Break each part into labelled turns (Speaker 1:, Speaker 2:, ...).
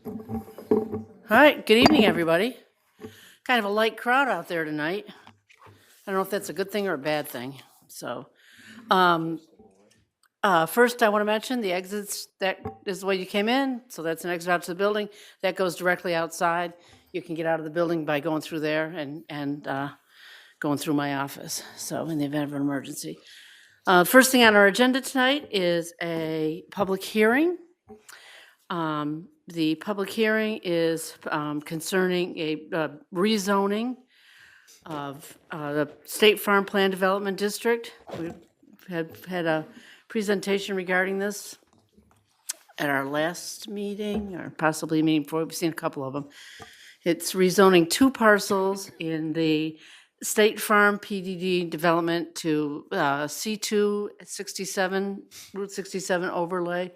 Speaker 1: All right, good evening, everybody. Kind of a light crowd out there tonight. I don't know if that's a good thing or a bad thing. So, um, first, I want to mention the exits. That is the way you came in. So that's an exit out to the building. That goes directly outside. You can get out of the building by going through there and going through my office. So, in the event of an emergency. First thing on our agenda tonight is a public hearing. The public hearing is concerning a rezoning of the State Farm Plan Development District. We had a presentation regarding this at our last meeting, or possibly a meeting before. We've seen a couple of them. It's rezoning two parcels in the State Farm PDD development to C2 67, Route 67 overlay.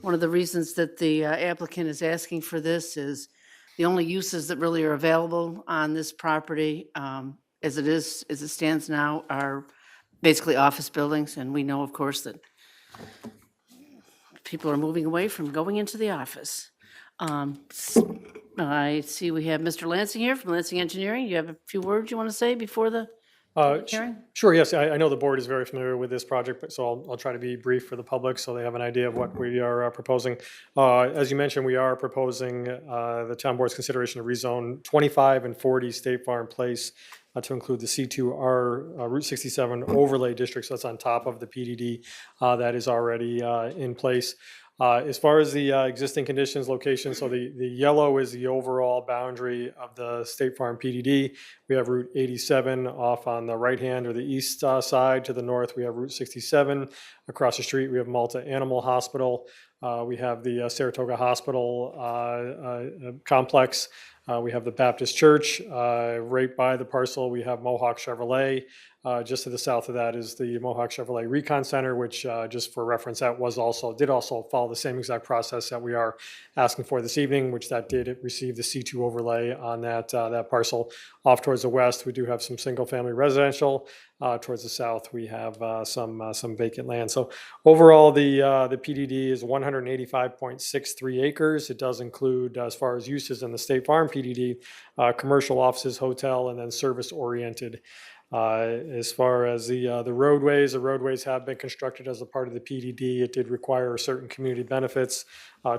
Speaker 1: One of the reasons that the applicant is asking for this is the only uses that really are available on this property, as it stands now, are basically office buildings. And we know, of course, that people are moving away from going into the office. I see we have Mr. Lansing here from Lansing Engineering. You have a few words you want to say before the hearing?
Speaker 2: Sure, yes. I know the board is very familiar with this project, but so I'll try to be brief for the public so they have an idea of what we are proposing. As you mentioned, we are proposing the town board's consideration to rezone 25 and 40 State Farm Place to include the C2R Route 67 overlay district. So that's on top of the PDD that is already in place. As far as the existing conditions, location, so the yellow is the overall boundary of the State Farm PDD. We have Route 87 off on the right hand or the east side. To the north, we have Route 67. Across the street, we have Malta Animal Hospital. We have the Saratoga Hospital complex. We have the Baptist Church. Right by the parcel, we have Mohawk Chevrolet. Just to the south of that is the Mohawk Chevrolet Recon Center, which, just for reference, that did also follow the same exact process that we are asking for this evening, which that did receive the C2 overlay on that parcel. Off towards the west, we do have some single-family residential. Towards the south, we have some vacant land. So overall, the PDD is 185.63 acres. It does include, as far as uses in the State Farm PDD, commercial offices, hotel, and then service-oriented. As far as the roadways have been constructed as a part of the PDD. It did require certain community benefits,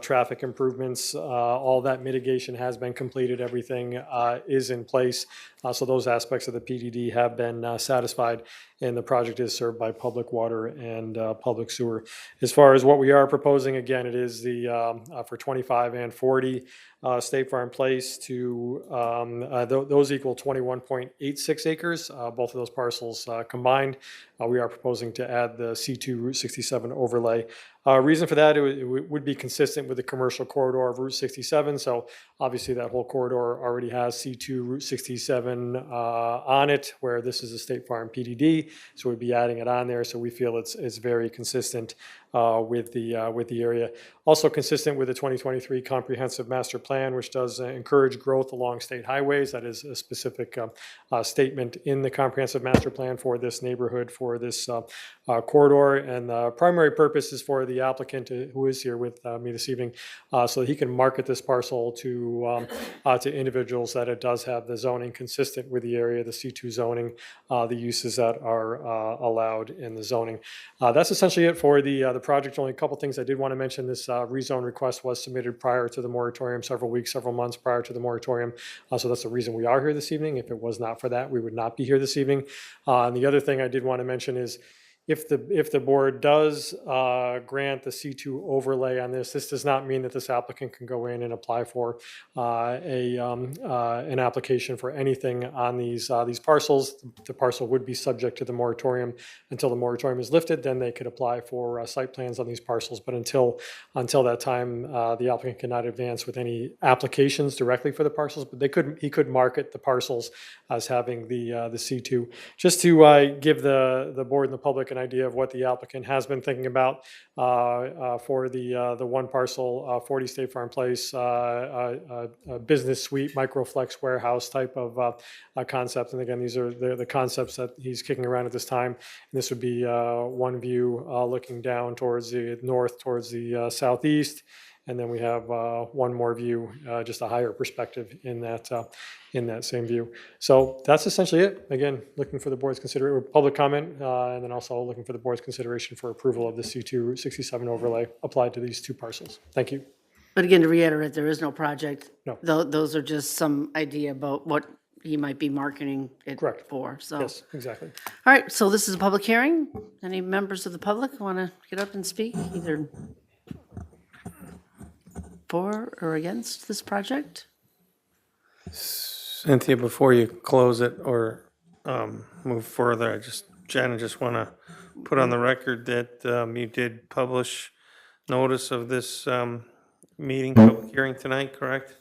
Speaker 2: traffic improvements. All that mitigation has been completed. Everything is in place. So those aspects of the PDD have been satisfied, and the project is served by public water and public sewer. As far as what we are proposing, again, it is the for 25 and 40 State Farm Place to those equal 21.86 acres. Both of those parcels combined. We are proposing to add the C2 Route 67 overlay. Reason for that, it would be consistent with the commercial corridor of Route 67. So obviously that whole corridor already has C2 Route 67 on it, where this is a State Farm PDD. So we'd be adding it on there. So we feel it's very consistent with the area. Also consistent with the 2023 Comprehensive Master Plan, which does encourage growth along state highways. That is a specific statement in the Comprehensive Master Plan for this neighborhood, for this corridor. And the primary purpose is for the applicant who is here with me this evening, so that he can market this parcel to individuals, that it does have the zoning consistent with the area, the C2 zoning, the uses that are allowed in the zoning. That's essentially it for the project. Only a couple things I did want to mention. This rezone request was submitted prior to the moratorium, several months prior to the moratorium. So that's the reason we are here this evening. If it was not for that, we would not be here this evening. And the other thing I did want to mention is, if the board does grant the C2 overlay on this, this does not mean that this applicant can go in and apply for an application for anything on these parcels. The parcel would be subject to the moratorium until the moratorium is lifted. Then they could apply for site plans on these parcels. But until that time, the applicant cannot advance with any applications directly for the parcels. But he could market the parcels as having the C2, just to give the board and the public an idea of what the applicant has been thinking about for the one parcel, 40 State Farm Place, a business suite, microflex warehouse type of concept. And again, these are the concepts that he's kicking around at this time. And this would be one view looking down towards the north, towards the southeast. And then we have one more view, just a higher perspective in that same view. So that's essentially it. Again, looking for the board's public comment, and then also looking for the board's consideration for approval of the C267 overlay applied to these two parcels. Thank you.
Speaker 1: But again, to reiterate, there is no project.
Speaker 2: No.
Speaker 1: Those are just some idea about what he might be marketing it
Speaker 2: Correct.
Speaker 1: for, so.
Speaker 2: Yes, exactly.
Speaker 1: All right, so this is a public hearing. Any members of the public want to get up and speak, either for or against this project?
Speaker 3: Cynthia, before you close it or move further, Jen, I just want to put on the record that you did publish notice of this meeting, public hearing tonight, correct?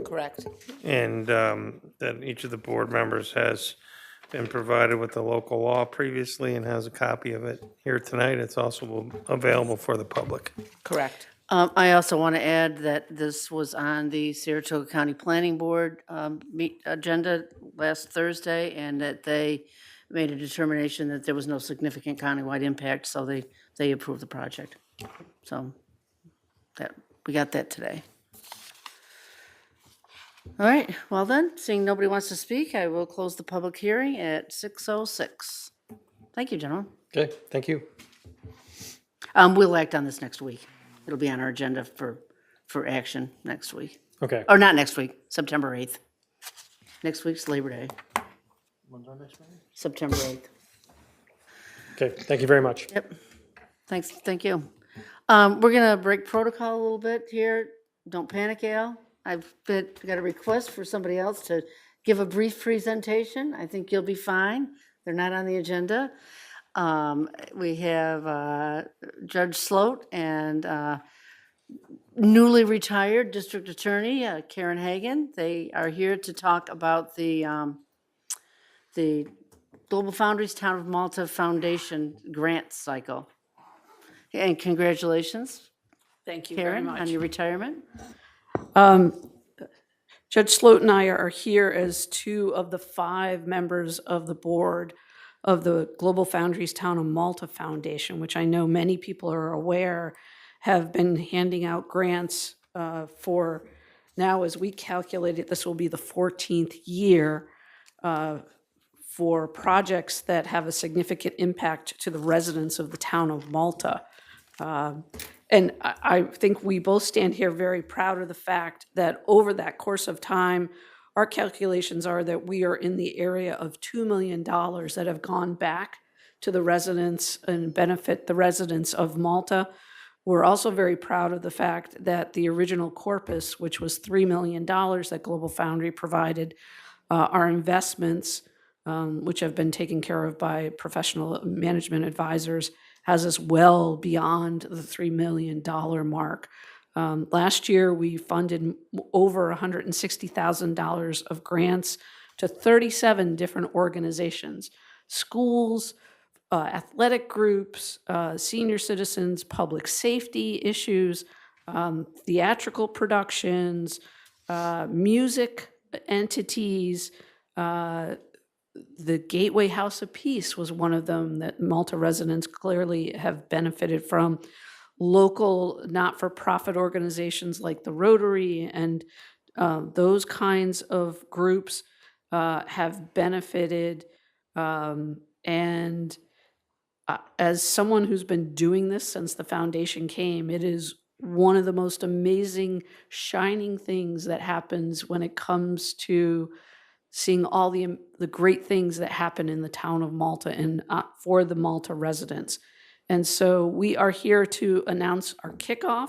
Speaker 1: Correct.
Speaker 3: And that each of the board members has been provided with the local law previously and has a copy of it here tonight. It's also available for the public.
Speaker 1: Correct. I also want to add that this was on the Saratoga County Planning Board agenda last Thursday, and that they made a determination that there was no significant countywide impact, so they approved the project. So we got that today. All right, well then, seeing nobody wants to speak, I will close the public hearing at 6:06. Thank you, gentlemen.
Speaker 2: Okay, thank you.
Speaker 1: We'll act on this next week. It'll be on our agenda for action next week.
Speaker 2: Okay,
Speaker 1: Or not next week, September 8th. Next week's Labor Day. When's our next meeting? September 8th.
Speaker 2: okay, thank you very much.
Speaker 1: Yep. Thanks, thank you. We're gonna break protocol a little bit here. Don't panic, Al. Got a request for somebody else to give a brief presentation. I think you'll be fine. They're not on the agenda. We have Judge Sloat and newly retired District Attorney Karen Hagan. They are here to talk about the Global Foundries Town of Malta Foundation grant cycle. And congratulations,
Speaker 4: Thank you very
Speaker 1: Karen,
Speaker 4: much.
Speaker 1: on your retirement.
Speaker 4: Judge Sloat and I are here as two of the 5 members of the board of the Global Foundries Town of Malta Foundation, which I know many people are aware have been handing out grants for now, as we calculated, this will be the 14th year for projects that have a significant impact to the residents of the town of Malta. And I think we both stand here very proud of the fact that over that course of time, our calculations are that we are in the area of $2 million that have gone back to the residents and benefit the residents of Malta. We're also very proud of the fact that the original corpus, which was $3 million that Global Foundry provided, our investments, which have been taken care of by professional management advisors, has us well beyond the $3 million mark. Last year, we funded over $160,000 of grants to 37 different organizations, schools, athletic groups, senior citizens, public safety issues, theatrical productions, music entities. The Gateway House of Peace was one of them that Malta residents clearly have benefited from. Local not-for-profit organizations like the Rotary and those kinds of groups have benefited. And as someone who's been doing this since the foundation came, it is one of the most amazing, shining things that happens when it comes to seeing all the great things that happen in the town of Malta and for the Malta residents. And so we are here to announce our kickoff.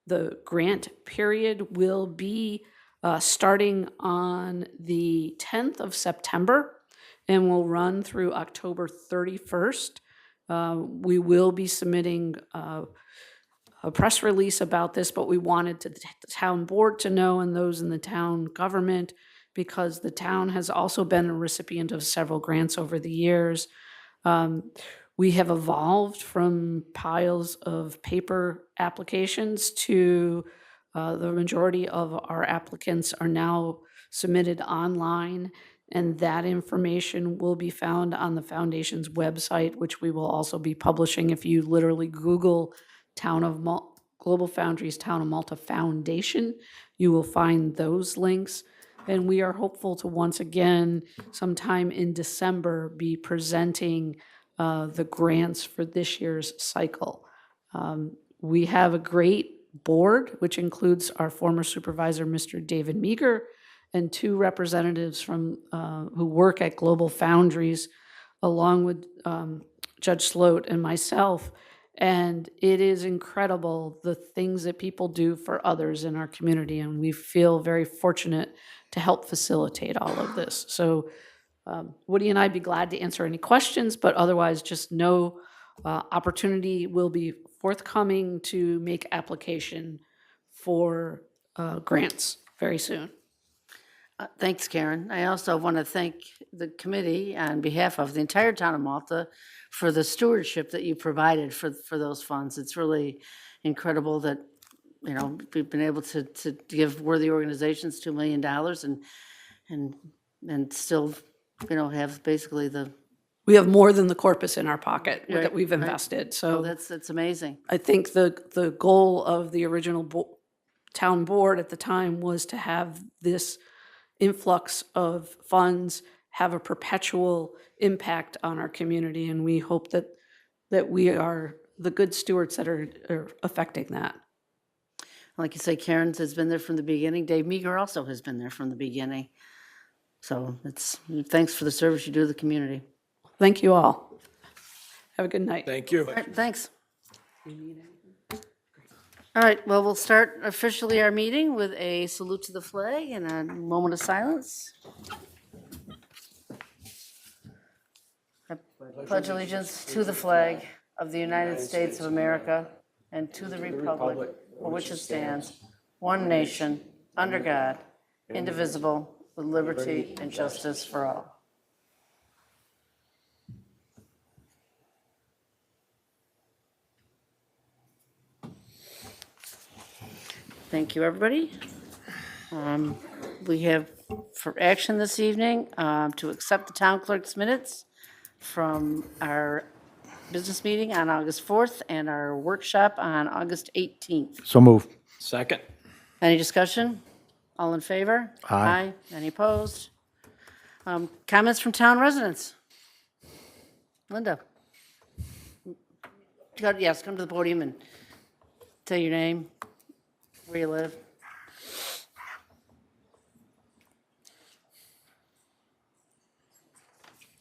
Speaker 4: The grant period will be starting on the 10th of September and will run through October 31st. We will be submitting a press release about this, but we wanted the town board to know and those in the town government, because the town has also been a recipient of several grants over the years. We have evolved from piles of paper applications to the majority of our applicants are now submitted online, and that information will be found on the foundation's website, which we will also be publishing. If you literally Google Global Foundries Town of Malta Foundation. You will find those links. And we are hopeful to once again, sometime in December, be presenting the grants for this year's cycle. We have a great board, which includes our former supervisor, Mr. David Meager, and 2 representatives from who work at Global Foundries, along with Judge Sloat and myself. And it is incredible the things that people do for others in our community, and we feel very fortunate to help facilitate all of this. So Woody and I'd be glad to answer any questions, but otherwise just know opportunity will be forthcoming to make application for grants very soon.
Speaker 1: Thanks, Karen. I also want to thank the committee on behalf of the entire town of Malta for the stewardship that you provided for those funds. It's really incredible that, you know, we've been able to give worthy organizations $2 million and still, you know, have basically the,
Speaker 4: We have more than the corpus in our pocket
Speaker 1: Right,
Speaker 4: that we've
Speaker 1: right.
Speaker 4: invested.
Speaker 1: oh,
Speaker 4: So
Speaker 1: that's amazing.
Speaker 4: I think the goal of the original town board at the time was to have this influx of funds have a perpetual impact on our community, and we hope that we are the good stewards that are affecting that.
Speaker 1: Like you say, Karen has been there from the beginning. Dave Meager also has been there from the beginning. So thanks for the service you do to the community.
Speaker 4: Thank you all. Have a good night.
Speaker 5: Thank you.
Speaker 1: All right, thanks. All right, well, we'll start officially our meeting with a salute to the flag and a moment of silence. I pledge allegiance to the flag of the United States of America and to the republic for which it stands, one nation, under God, indivisible, with liberty and justice for all. Thank you, everybody. We have for action this evening to accept the town clerk's minutes from our business meeting on August 4th and our workshop on August 18th.
Speaker 5: So move. Second.
Speaker 1: Any discussion? All in favor?
Speaker 5: Aye.
Speaker 1: Any opposed? Comments from town residents? Linda? Yes, come to the podium and tell your name, where you live.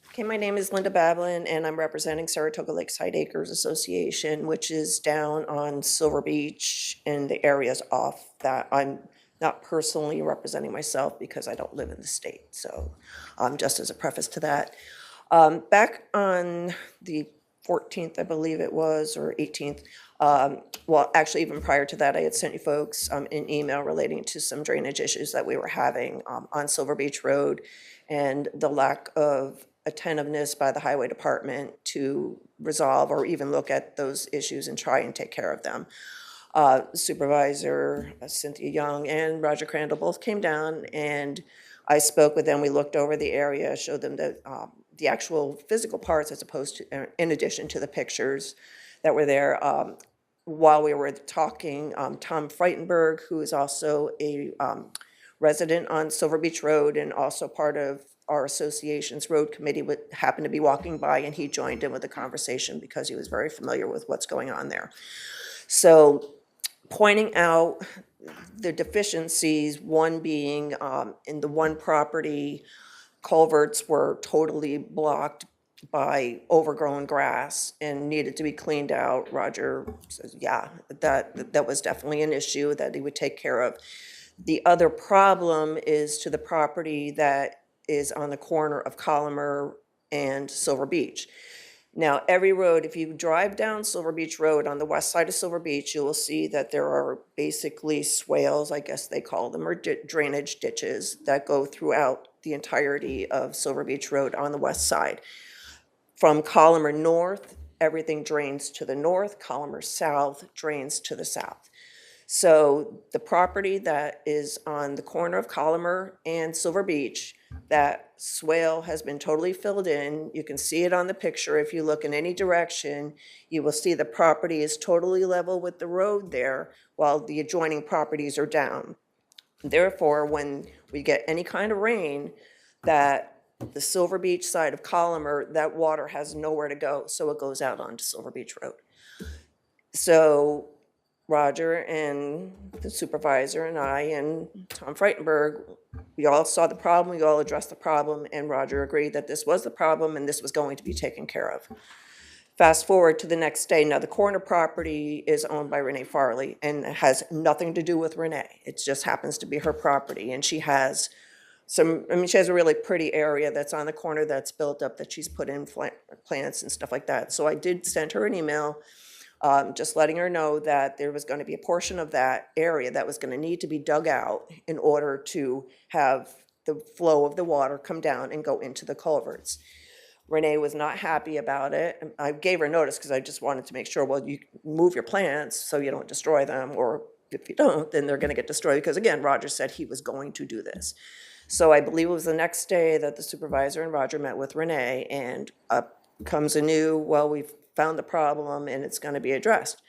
Speaker 6: Okay, my name is Linda Bablin, and I'm representing Saratoga Lakeside Acres Association, which is down on Silver Beach and the areas off that. I'm not personally representing myself because I don't live in the state, so just as a preface to that. Back on the 14th, I believe it was, or 18th, well, actually even prior to that, I had sent you folks an email relating to some drainage issues that we were having on Silver Beach Road and the lack of attentiveness by the highway department to resolve or even look at those issues and try and take care of them. Supervisor Cynthia Young and Roger Crandall both came down, and I spoke with them. We looked over the area, showed them the actual physical parts as opposed to, in addition to the pictures that were there. While we were talking, Tom Freitenberg, who is also a resident on Silver Beach Road and also part of our association's road committee, happened to be walking by, and he joined in with the conversation because he was very familiar with what's going on there. So pointing out the deficiencies, one being in the one property, culverts were totally blocked by overgrown grass and needed to be cleaned out. Roger says, yeah, that was definitely an issue that he would take care of. The other problem is to the property that is on the corner of Colomer and Silver Beach. Now, every road, if you drive down Silver Beach Road on the west side of Silver Beach, you will see that there are basically swales, I guess they call them, or drainage ditches that go throughout the entirety of Silver Beach Road on the west side. From Colomer North, everything drains to the north. Colomer South drains to the south. So the property that is on the corner of Colomer and Silver Beach, that swale has been totally filled in. You can see it on the picture. If you look in any direction, you will see the property is totally level with the road there, while the adjoining properties are down. Therefore, when we get any kind of rain, that the Silver Beach side of Colomer, that water has nowhere to go, so it goes out onto Silver Beach Road. So Roger and the supervisor and I and Tom Freitenberg, we all saw the problem, we all addressed the problem, and Roger agreed that this was the problem and this was going to be taken care of. Fast forward to the next day. Now, the corner property is owned by Renee Farley, and it has nothing to do with Renee. It just happens to be her property, and she has she has a really pretty area that's on the corner that's built up, that she's put in plants and stuff like that. So I did send her an email, just letting her know that there was going to be a portion of that area that was going to need to be dug out in order to have the flow of the water come down and go into the culverts. Renee was not happy about it. I gave her notice because I just wanted to make sure, well, you move your plants so you don't destroy them, or if you don't, then they're going to get destroyed, because again, Roger said he was going to do this. So I believe it was the next day that the supervisor and Roger met with Renee, and up comes a new, well, we've found the problem and it's going to be addressed.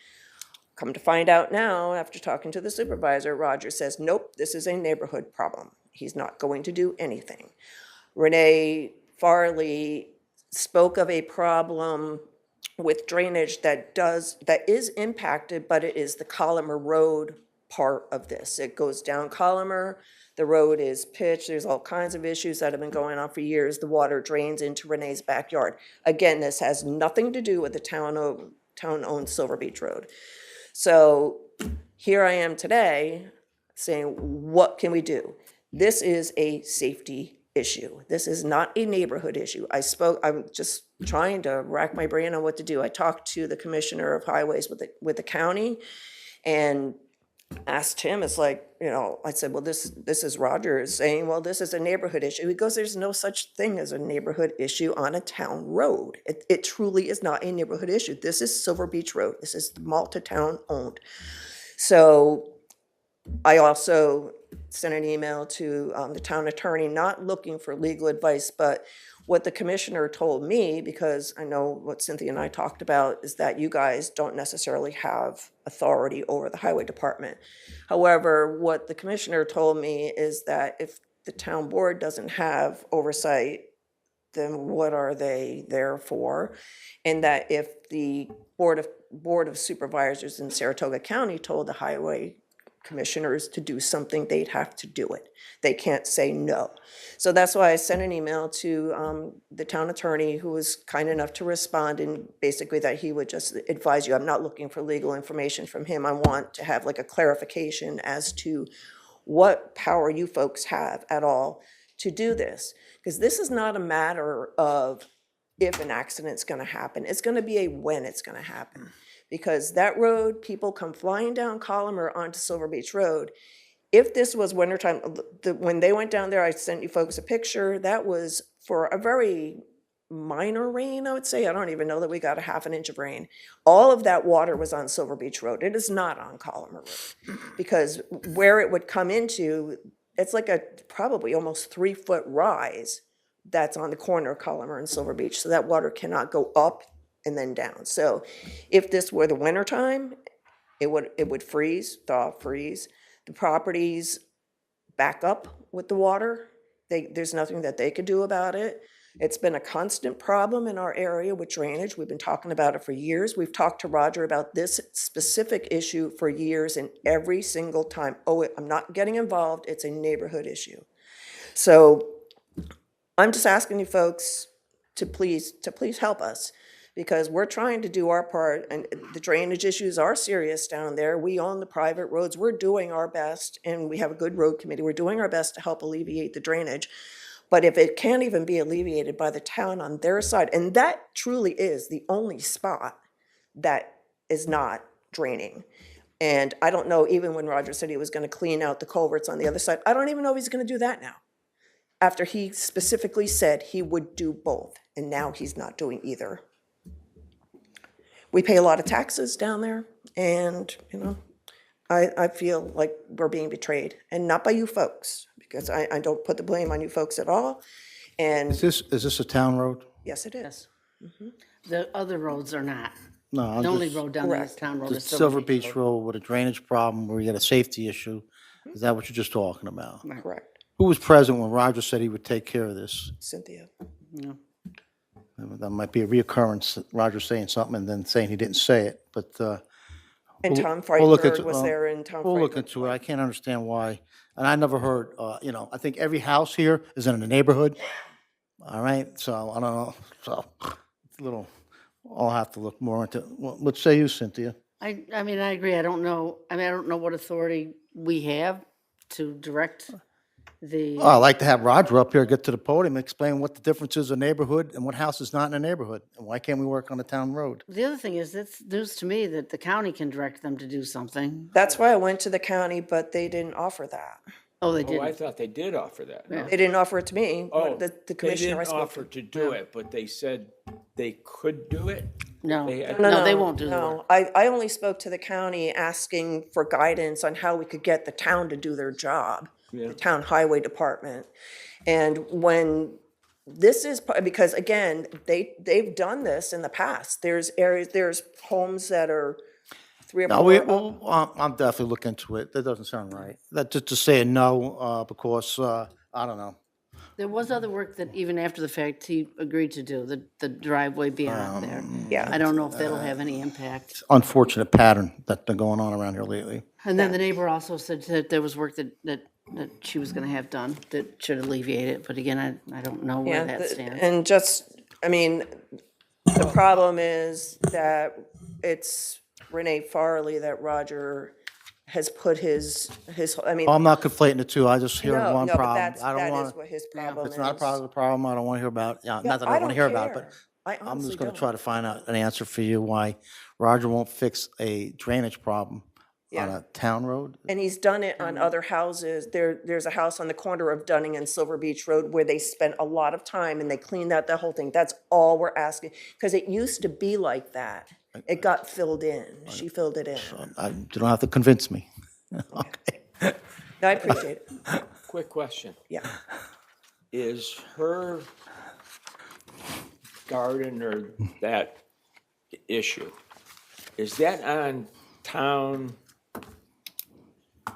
Speaker 6: Come to find out now, after talking to the supervisor, Roger says, nope, this is a neighborhood problem. He's not going to do anything. Renee Farley spoke of a problem with drainage that is impacted, but it is the Colomer Road part of this. It goes down Colomer, the road is pitched, there's all kinds of issues that have been going on for years. The water drains into Renee's backyard. Again, this has nothing to do with the town-owned Silver Beach Road. So here I am today saying, what can we do? This is a safety issue. This is not a neighborhood issue. I'm just trying to rack my brain on what to do. I talked to the commissioner of highways with the county and asked him, it's like, I said, well, this is Roger saying, well, this is a neighborhood issue. He goes, there's no such thing as a neighborhood issue on a town road. It truly is not a neighborhood issue. This is Silver Beach Road. This is Malta town owned. So I also sent an email to the town attorney, not looking for legal advice, but what the commissioner told me, because I know what Cynthia and I talked about, is that you guys don't necessarily have authority over the highway department. However, what the commissioner told me is that if the town board doesn't have oversight, then what are they there for? And that if the board of supervisors in Saratoga County told the highway commissioners to do something, they'd have to do it. They can't say no. So that's why I sent an email to the town attorney, who was kind enough to respond, and basically that he would just advise you. I'm not looking for legal information from him. I want to have like a clarification as to what power you folks have at all to do this. Because this is not a matter of if an accident's going to happen. It's going to be a when it's going to happen. Because that road, people come flying down Colomer onto Silver Beach Road. If this was wintertime, when they went down there, I sent you folks a picture. That was for a very minor rain, I would say. I don't even know that we got a half an inch of rain. All of that water was on Silver Beach Road. It is not on Colomer Road. Because where it would come into, it's like a probably almost 3-foot rise that's on the corner of Colomer and Silver Beach. So that water cannot go up and then down. So if this were the winter time, it would freeze, thaw, freeze. The properties back up with the water. There's nothing that they could do about it. It's been a constant problem in our area with drainage. We've been talking about it for years. We've talked to Roger about this specific issue for years, and every single time, I'm not getting involved, it's a neighborhood issue. So I'm just asking you folks to please help us, because we're trying to do our part, and the drainage issues are serious down there. We own the private roads. We're doing our best, and we have a good road committee. We're doing our best to help alleviate the drainage. But if it can't even be alleviated by the town on their side, and that truly is the only spot that is not draining. And I don't know, even when Roger said he was going to clean out the culverts on the other side, I don't even know if he's going to do that now, after he specifically said he would do both, and now he's not doing either. We pay a lot of taxes down there, and I feel like we're being betrayed, and not by you folks, because I don't put the blame on you folks at all. And
Speaker 5: Is this a town road?
Speaker 6: yes, it is.
Speaker 1: Yes. The other roads are not.
Speaker 5: No, I'm
Speaker 1: The only
Speaker 5: just,
Speaker 1: road down there is
Speaker 6: Correct.
Speaker 1: town road.
Speaker 5: the
Speaker 1: is
Speaker 5: Silver Beach Road with a drainage problem where you got a safety issue. Is that what you're just talking about?
Speaker 6: Correct,
Speaker 5: Who was present when Roger said he would take care of this?
Speaker 6: Cynthia.
Speaker 5: That might be a reoccurrence, Roger saying something and then saying he didn't say it, but,
Speaker 6: And Tom
Speaker 5: we'll look
Speaker 6: Freitberg
Speaker 5: into-
Speaker 6: was
Speaker 5: well,
Speaker 6: there, and Tom
Speaker 5: we'll look
Speaker 6: Freitberg.
Speaker 5: into it. I can't understand why. And I never heard, I think every house here is in a neighborhood. All right, so I don't know, so it's a little, I'll have to look more into, what say you, Cynthia?
Speaker 1: I mean, I agree. I don't know what authority we have to direct the,
Speaker 5: Well, I'd like to have Roger up here, get to the podium, explain what the difference is in a neighborhood and what house is not in a neighborhood. And why can't we work on a town road?
Speaker 1: the other thing is, it's news to me that the county can direct them to do something.
Speaker 6: That's why I went to the county, but they didn't offer that.
Speaker 1: Oh, they
Speaker 7: Oh, I
Speaker 1: didn't.
Speaker 7: thought they did offer that.
Speaker 1: Yeah.
Speaker 6: They didn't offer it to me,
Speaker 7: Oh,
Speaker 6: the
Speaker 7: they
Speaker 6: commissioner I
Speaker 7: didn't
Speaker 6: spoke
Speaker 7: offer
Speaker 6: to.
Speaker 7: to do it, but they said they could do it?
Speaker 1: No,
Speaker 7: They had-
Speaker 1: no, they won't do the work.
Speaker 6: No, I only spoke to the county asking for guidance on how we could get the town to do their job,
Speaker 7: Yeah.
Speaker 6: the town highway department. And when this is, because again, they've done this in the past. There's areas, there's homes that are 3 or
Speaker 5: No,
Speaker 6: 4.
Speaker 5: I'm definitely looking into it. That doesn't sound right. That, just to say no, because, I don't know.
Speaker 1: There was other work that even after the fact, he agreed to do, the driveway beyond there.
Speaker 6: Yeah.
Speaker 1: I don't know if that'll have any impact.
Speaker 5: Unfortunate pattern that's been going on around here lately.
Speaker 1: And then the neighbor also said that there was work that she was gonna have done that should alleviate it, but again, I don't know where that stands.
Speaker 6: And just, I mean, the problem is that it's Renee Farley that Roger has put his, I mean.
Speaker 5: I'm not conflating the two. I just hear
Speaker 6: No,
Speaker 5: one
Speaker 6: no, but
Speaker 5: problem.
Speaker 6: that's,
Speaker 5: I don't
Speaker 6: that
Speaker 5: want
Speaker 6: is
Speaker 5: to,
Speaker 6: what his
Speaker 1: Yeah.
Speaker 6: problem is.
Speaker 5: it's not a problem I don't want to hear about. Yeah, not that I
Speaker 6: I
Speaker 5: don't want to hear about it, but
Speaker 6: care. I
Speaker 5: I'm
Speaker 6: honestly
Speaker 5: just going to
Speaker 6: don't.
Speaker 5: try to find out an answer for you why Roger won't fix a drainage problem on
Speaker 6: Yeah.
Speaker 5: a town road.
Speaker 6: And he's done it on other houses. There's a house on the corner of Dunning and Silver Beach Road where they spent a lot of time and they cleaned out the whole thing. That's all we're asking, because it used to be like that. It got filled in. She filled it in.
Speaker 5: You don't have to convince me. Okay.
Speaker 6: I appreciate it.
Speaker 7: Quick question.
Speaker 6: Yeah.
Speaker 7: Is her garden or that issue, is that on town?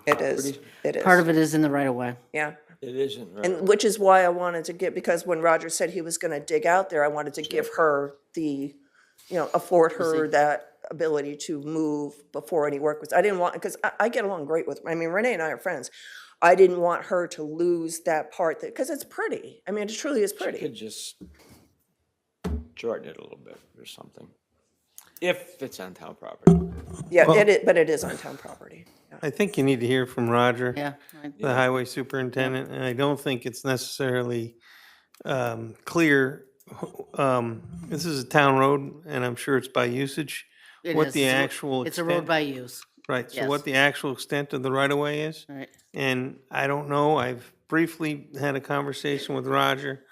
Speaker 6: It is. It is.
Speaker 1: Part of it is in the right of way.
Speaker 6: Yeah.
Speaker 7: It isn't, right?
Speaker 6: And which is why I wanted to get, because when Roger said he was gonna dig out there, I wanted to give her the, afford her that ability to move before any work was, I didn't want, because I get along great with, Renee and I are friends. I didn't want her to lose that part that, because it's pretty. I mean, it truly is
Speaker 7: Could
Speaker 6: pretty.
Speaker 7: just shorten it a little bit or something, if it's on town property.
Speaker 6: Yeah, it is, but it is on town property. Yeah.
Speaker 3: I think you need to hear from Roger.
Speaker 1: Yeah.
Speaker 3: The highway superintendent, and I don't think it's necessarily clear. This is a town road, and I'm sure it's by usage.
Speaker 1: It
Speaker 3: What
Speaker 1: is.
Speaker 3: the
Speaker 1: It's a-
Speaker 3: actual
Speaker 1: It's a road
Speaker 3: extent,
Speaker 1: by use,
Speaker 3: right, so
Speaker 1: yes.
Speaker 3: what the actual extent of the right-of-way is.
Speaker 1: right?
Speaker 3: And I don't know, I've briefly had a conversation with Roger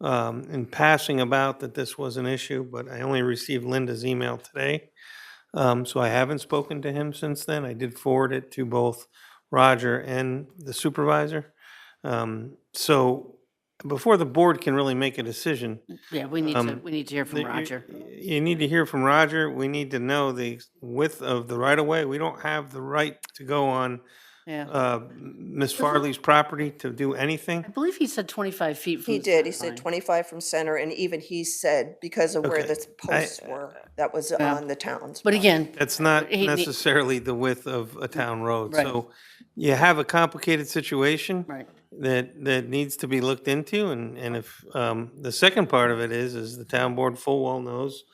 Speaker 3: in passing about that this was an issue, but I only received Linda's email today. So I haven't spoken to him since then. I did forward it to both Roger and the supervisor. So before the board can really make a decision,
Speaker 1: Yeah, we need to hear from
Speaker 3: that
Speaker 1: Roger.
Speaker 3: you need to hear from Roger. We need to know the width of the right-of-way. We don't have the right to go on
Speaker 1: Yeah.
Speaker 3: Ms. Farley's property to do anything.
Speaker 1: I believe he said 25 feet from
Speaker 6: He
Speaker 1: the
Speaker 6: did, he
Speaker 1: center
Speaker 6: said
Speaker 1: line.
Speaker 6: 25 from center, and even he said, because of where
Speaker 3: Okay.
Speaker 6: the posts were, that was on the town's.
Speaker 1: But again,
Speaker 3: That's not
Speaker 1: He ne-
Speaker 3: necessarily the width of a town road.
Speaker 1: Right.
Speaker 3: So you have a complicated situation
Speaker 1: right,
Speaker 3: that needs to be looked into. And if, the second part of it is the town board full well knows,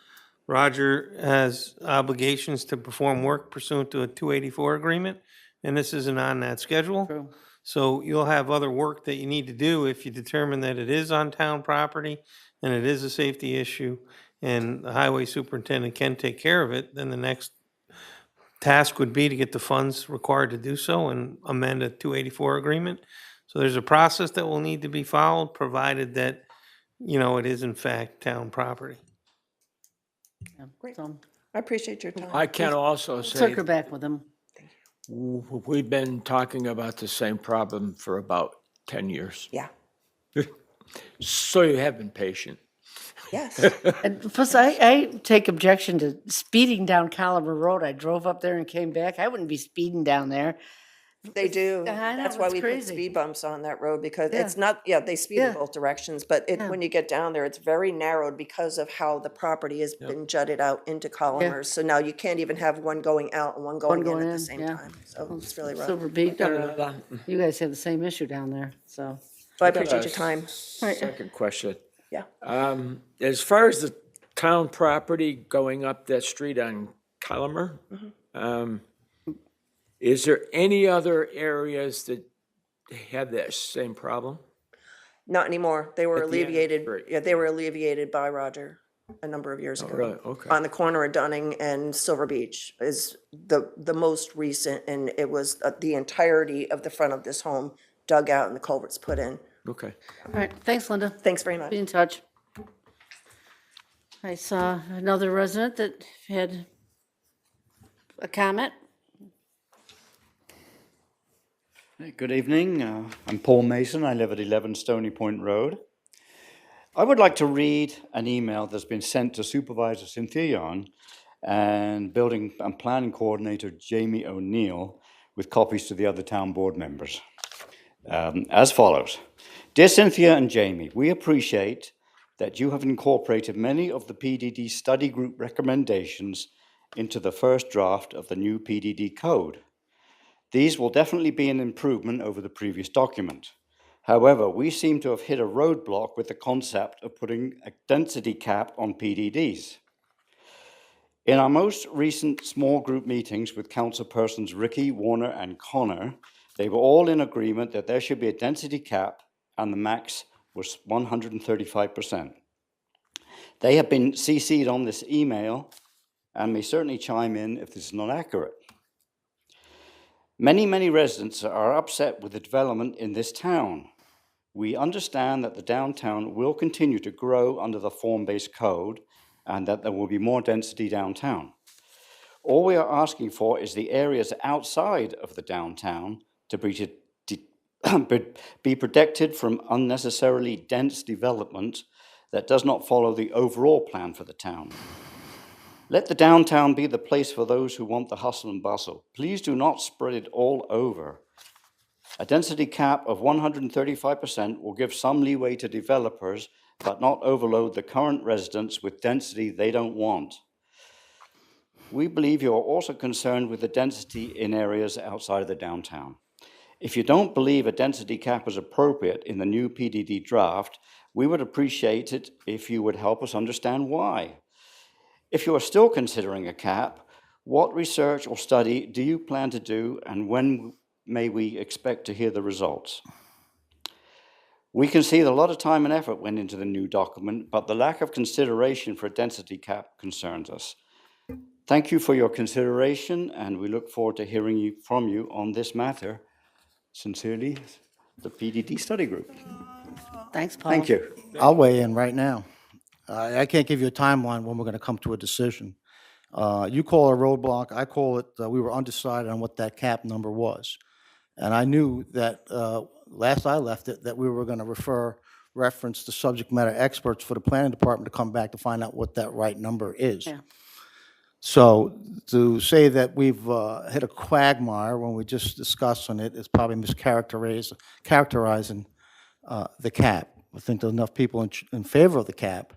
Speaker 3: Roger has obligations to perform work pursuant to a 284 agreement, and this isn't on that schedule.
Speaker 1: true.
Speaker 3: So you'll have other work that you need to do if you determine that it is on town property and it is a safety issue, and the highway superintendent can take care of it, then the next task would be to get the funds required to do so and amend a 284 agreement. So there's a process that will need to be followed, provided that, it is in fact town property.
Speaker 1: Yeah. So,
Speaker 6: I appreciate your time.
Speaker 7: I can also say,
Speaker 1: circle back with him.
Speaker 7: We've been talking about the same problem for about 10 years.
Speaker 6: Yeah,
Speaker 7: So you have been patient.
Speaker 6: yes.
Speaker 1: And plus, I take objection to speeding down Coliver Road. I drove up there and came back. I wouldn't be speeding down there.
Speaker 6: They do.
Speaker 1: I know,
Speaker 6: That's why
Speaker 1: it's
Speaker 6: we put
Speaker 1: crazy.
Speaker 6: speed bumps on that road because
Speaker 1: Yeah.
Speaker 6: it's not, yeah, they speed in
Speaker 1: Yeah.
Speaker 6: both directions, but it,
Speaker 1: Yeah.
Speaker 6: when you get down there, it's very narrowed because of how the property has been jutted out into columners. So now you can't even have one going out and one going in
Speaker 1: going
Speaker 6: at the
Speaker 1: in,
Speaker 6: same
Speaker 1: yeah.
Speaker 6: time. So it's really rough.
Speaker 1: Silver Beach,
Speaker 7: Uh,
Speaker 1: you guys have the same issue down there, so.
Speaker 6: So I appreciate your time.
Speaker 7: Second question.
Speaker 6: Yeah.
Speaker 7: As far as the town property going up that street on Colomer, is there any other areas that have that same problem?
Speaker 6: Not anymore. They were
Speaker 7: At the end,
Speaker 6: alleviated,
Speaker 7: right.
Speaker 6: yeah, they were alleviated by Roger a number of years ago.
Speaker 7: Really? Okay.
Speaker 6: On the corner of Dunning and Silver Beach is the most recent, and it was the entirety of the front of this home dug out and the culverts put in.
Speaker 7: Okay.
Speaker 1: All right, thanks, Linda.
Speaker 6: Thanks very much.
Speaker 1: Be in touch. I saw another resident that had a comment.
Speaker 8: Hey, good evening. I'm Paul Mason. I live at 11 Stony Point Road. I would like to read an email that's been sent to Supervisor Cynthia Yarn and Building and Planning Coordinator Jamie O'Neill with copies to the other town board members. As follows. Dear Cynthia and Jamie, we appreciate that you have incorporated many of the PDD study group recommendations into the first draft of the new PDD code. These will definitely be an improvement over the previous document. However, we seem to have hit a roadblock with the concept of putting a density cap on PDDs. In our most recent small group meetings with councilpersons Ricky, Warner, and Connor, they were all in agreement that there should be a density cap and the max was 135%. They have been CC'd on this email and may certainly chime in if this is not accurate. Many residents are upset with the development in this town. We understand that the downtown will continue to grow under the form-based code and that there will be more density downtown. All we are asking for is the areas outside of the downtown to be protected from unnecessarily dense development that does not follow the overall plan for the town. Let the downtown be the place for those who want the hustle and bustle. Please do not spread it all over. A density cap of 135% will give some leeway to developers, but not overload the current residents with density they don't want. We believe you are also concerned with the density in areas outside of the downtown. If you don't believe a density cap is appropriate in the new PDD draft, we would appreciate it if you would help us understand why. If you are still considering a cap, what research or study do you plan to do, and when may we expect to hear the results? We can see that a lot of time and effort went into the new document, but the lack of consideration for a density cap concerns us. Thank you for your consideration, and we look forward to hearing from you on this matter. Sincerely, the PDD Study Group.
Speaker 1: Thanks, Paul.
Speaker 8: Thank you.
Speaker 5: I'll weigh in right now. I can't give you a timeline when we're going to come to a decision. You call it a roadblock, I call it, we were undecided on what that cap number was. And I knew that, last I left it, that we were going to reference the subject matter experts for the planning department to come back to find out what that right number is.
Speaker 1: Yeah.
Speaker 5: So to say that we've hit a quagmire when we just discussed on it is probably characterizing the cap. I think there's enough people in favor of the cap.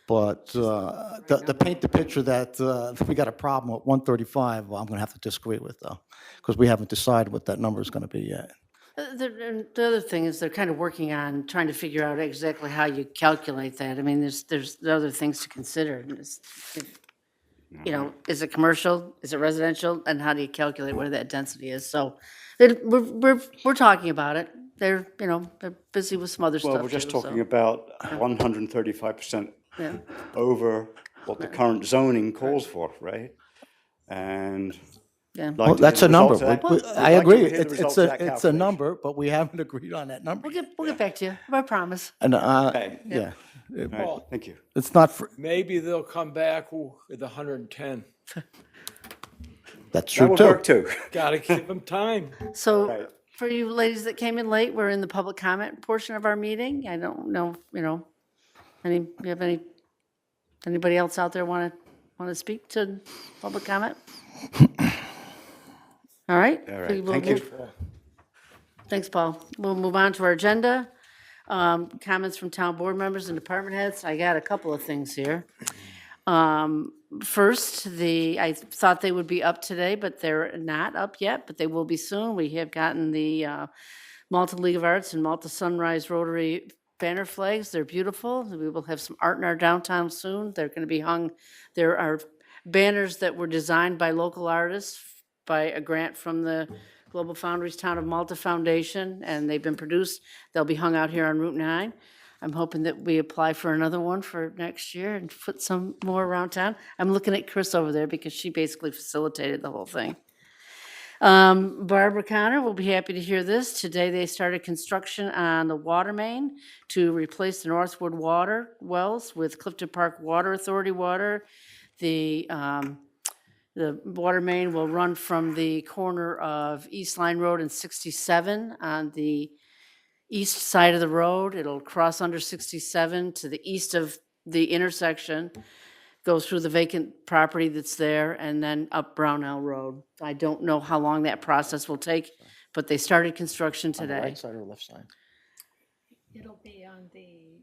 Speaker 5: But to paint the picture that we got a problem with 135, well, I'm going to have to disagree with, though, because we haven't decided what that number is going to be yet.
Speaker 1: The other thing is they're kind of working on trying to figure out exactly how you calculate that. I mean, there's other things to consider. You know, is it commercial? Is it residential? And how do you calculate where that density is? So we're talking about it. They're busy with some other stuff.
Speaker 8: Well, we're just
Speaker 1: too,
Speaker 8: talking
Speaker 1: so,
Speaker 8: about 135%
Speaker 1: yeah.
Speaker 8: over what the current zoning calls for, right? And
Speaker 1: Yeah.
Speaker 8: like
Speaker 5: Well,
Speaker 8: to
Speaker 5: that's
Speaker 8: hear
Speaker 5: a
Speaker 8: the
Speaker 5: number.
Speaker 8: results of that.
Speaker 5: I
Speaker 8: We'd like to
Speaker 5: agree.
Speaker 8: hear the
Speaker 5: It's
Speaker 8: results of that
Speaker 5: a
Speaker 8: calculation.
Speaker 5: number, but we haven't agreed on that number.
Speaker 1: We'll get back to you. I promise.
Speaker 5: And,
Speaker 8: Okay.
Speaker 5: yeah,
Speaker 8: All right, thank you.
Speaker 5: it's not,
Speaker 7: Maybe they'll come back with 110.
Speaker 5: That's
Speaker 7: That
Speaker 5: true
Speaker 7: would
Speaker 5: too.
Speaker 7: work too.
Speaker 2: Gotta give them time.
Speaker 1: So for you ladies that came in late, we're in the public comment portion of our meeting. I don't know, you have anybody else out there want to speak to public comment? All right.
Speaker 7: All
Speaker 1: we
Speaker 7: right,
Speaker 1: will
Speaker 7: thank you.
Speaker 1: move- Thanks, Paul. We'll move on to our agenda. Comments from town board members and department heads. I got a couple of things here. First, I thought they would be up today, but they're not up yet, but they will be soon. We have gotten the Malta League of Arts and Malta Sunrise Rotary banner flags. They're beautiful. We will have some art in our downtown soon. They're going to be hung. There are banners that were designed by local artists by a grant from the Global Foundries Town of Malta Foundation, and they've been produced. They'll be hung out here on Route 9. I'm hoping that we apply for another one for next year and put some more around town. I'm looking at Chris over there because she basically facilitated the whole thing. Barbara Connor will be happy to hear this. Today, they started construction on the water main to replace the Northwood water wells with Clifton Park Water Authority water. The water main will run from the corner of East Line Road and 67 on the east side of the road. It'll cross under 67 to the east of the intersection, go through the vacant property that's there, and then up Brownell Road. I don't know how long that process will take, but they started construction today.
Speaker 5: Right side or left side?
Speaker 9: It'll be on the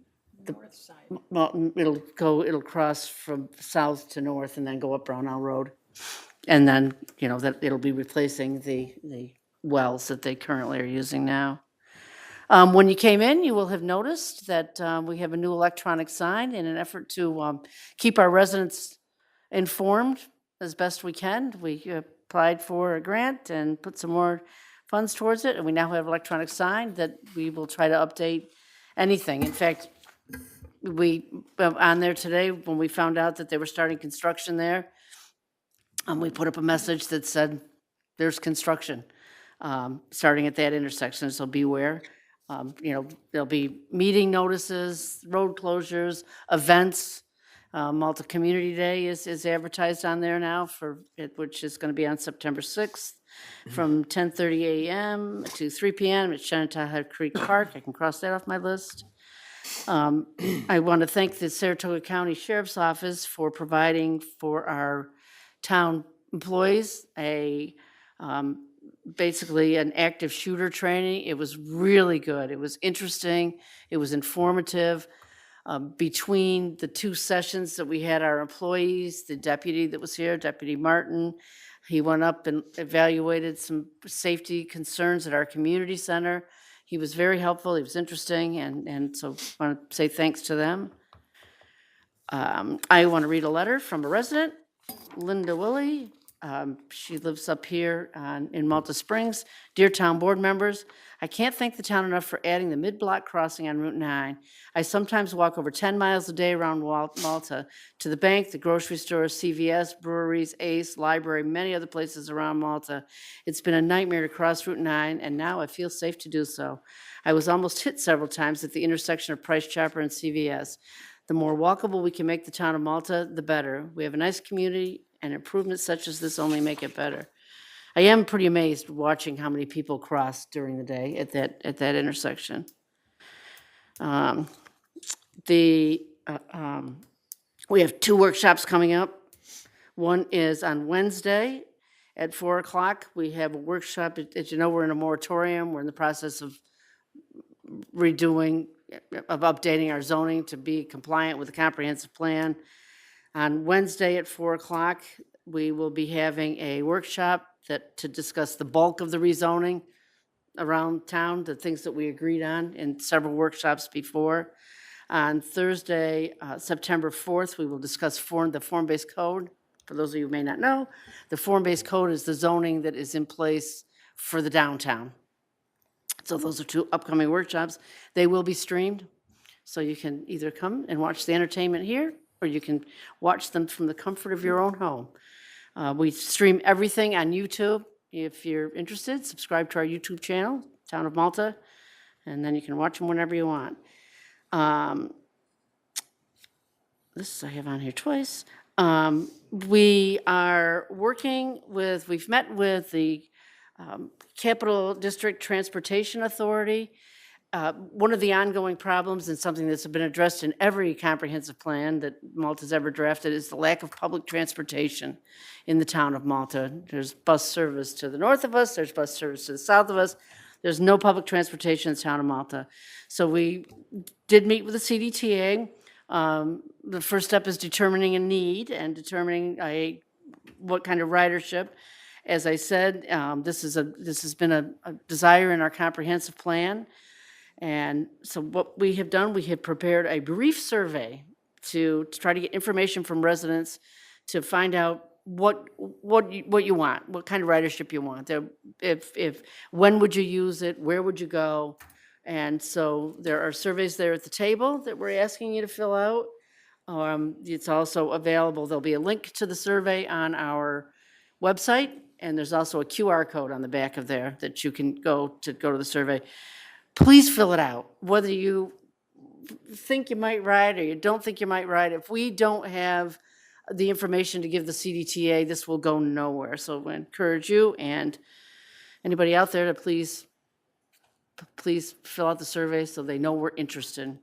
Speaker 9: north side.
Speaker 1: Well, it'll cross from south to north and then go up Brownell Road. And then, that it'll be replacing the wells that they currently are using now. When you came in, you will have noticed that we have a new electronic sign in an effort to keep our residents informed as best we can. We applied for a grant and put some more funds towards it, and we now have electronic sign that we will try to update anything. In fact, we, on there today, when we found out that they were starting construction there, we put up a message that said, there's construction starting at that intersection, so beware. There'll be meeting notices, road closures, events. Malta Community Day is advertised on there now which is going to be on September 6th from 10:30 a.m. to 3 p.m. at Shenandoah Creek Park. I can cross that off my list. I want to thank the Saratoga County Sheriff's Office for providing for our town employees basically an active shooter training. It was really good. It was interesting. It was informative. Between the two sessions that we had our employees, the deputy that was here, Deputy Martin, he went up and evaluated some safety concerns at our community center. He was very helpful. He was interesting, and so I want to say thanks to them. I want to read a letter from a resident, Linda Willie. She lives up here in Malta Springs. Dear town board members, I can't thank the town enough for adding the mid-block crossing on Route 9. I sometimes walk over 10 miles a day around Malta to the bank, the grocery store, CVS, breweries, Ace, library, many other places around Malta. It's been a nightmare to cross Route 9, and now I feel safe to do so. I was almost hit several times at the intersection of Price Chopper and CVS. The more walkable we can make the town of Malta, the better. We have a nice community, and improvements such as this only make it better. I am pretty amazed watching how many people cross during the day at that intersection. We have 2 workshops coming up. One is on Wednesday at 4 o'clock. We have a workshop. As you know, we're in a moratorium. We're in the process of updating our zoning to be compliant with the comprehensive plan. On Wednesday at 4 o'clock, we will be having a workshop to discuss the bulk of the rezoning around town, the things that we agreed on in several workshops before. On Thursday, September 4th, we will discuss the form-based code. For those of you who may not know, the form-based code is the zoning that is in place for the downtown. So those are 2 upcoming workshops. They will be streamed, so you can either come and watch the entertainment here, or you can watch them from the comfort of your own home. We stream everything on YouTube. If you're interested, subscribe to our YouTube channel, Town of Malta, and then you can watch them whenever you want. this I have on here twice. We are working with, we've met with the Capital District Transportation Authority. One of the ongoing problems and something that's been addressed in every comprehensive plan that Malta's ever drafted is the lack of public transportation in the town of Malta. There's bus service to the north of us, there's bus service to the south of us. There's no public transportation in the town of Malta. So we did meet with the CDTA. The first step is determining a need and determining what kind of ridership. As I said, this has been a desire in our comprehensive plan. And so what we have done, we have prepared a brief survey to try to get information from residents to find out what you want, what kind of ridership you want. When would you use it? Where would you go? And so there are surveys there at the table that we're asking you to fill out. It's also available, there'll be a link to the survey on our website, and there's also a QR code on the back of there that you can go to the survey. Please fill it out, whether you think you might ride or you don't think you might ride. If we don't have the information to give the CDTA, this will go nowhere. So I encourage you and anybody out there to please fill out the survey so they know we're interested.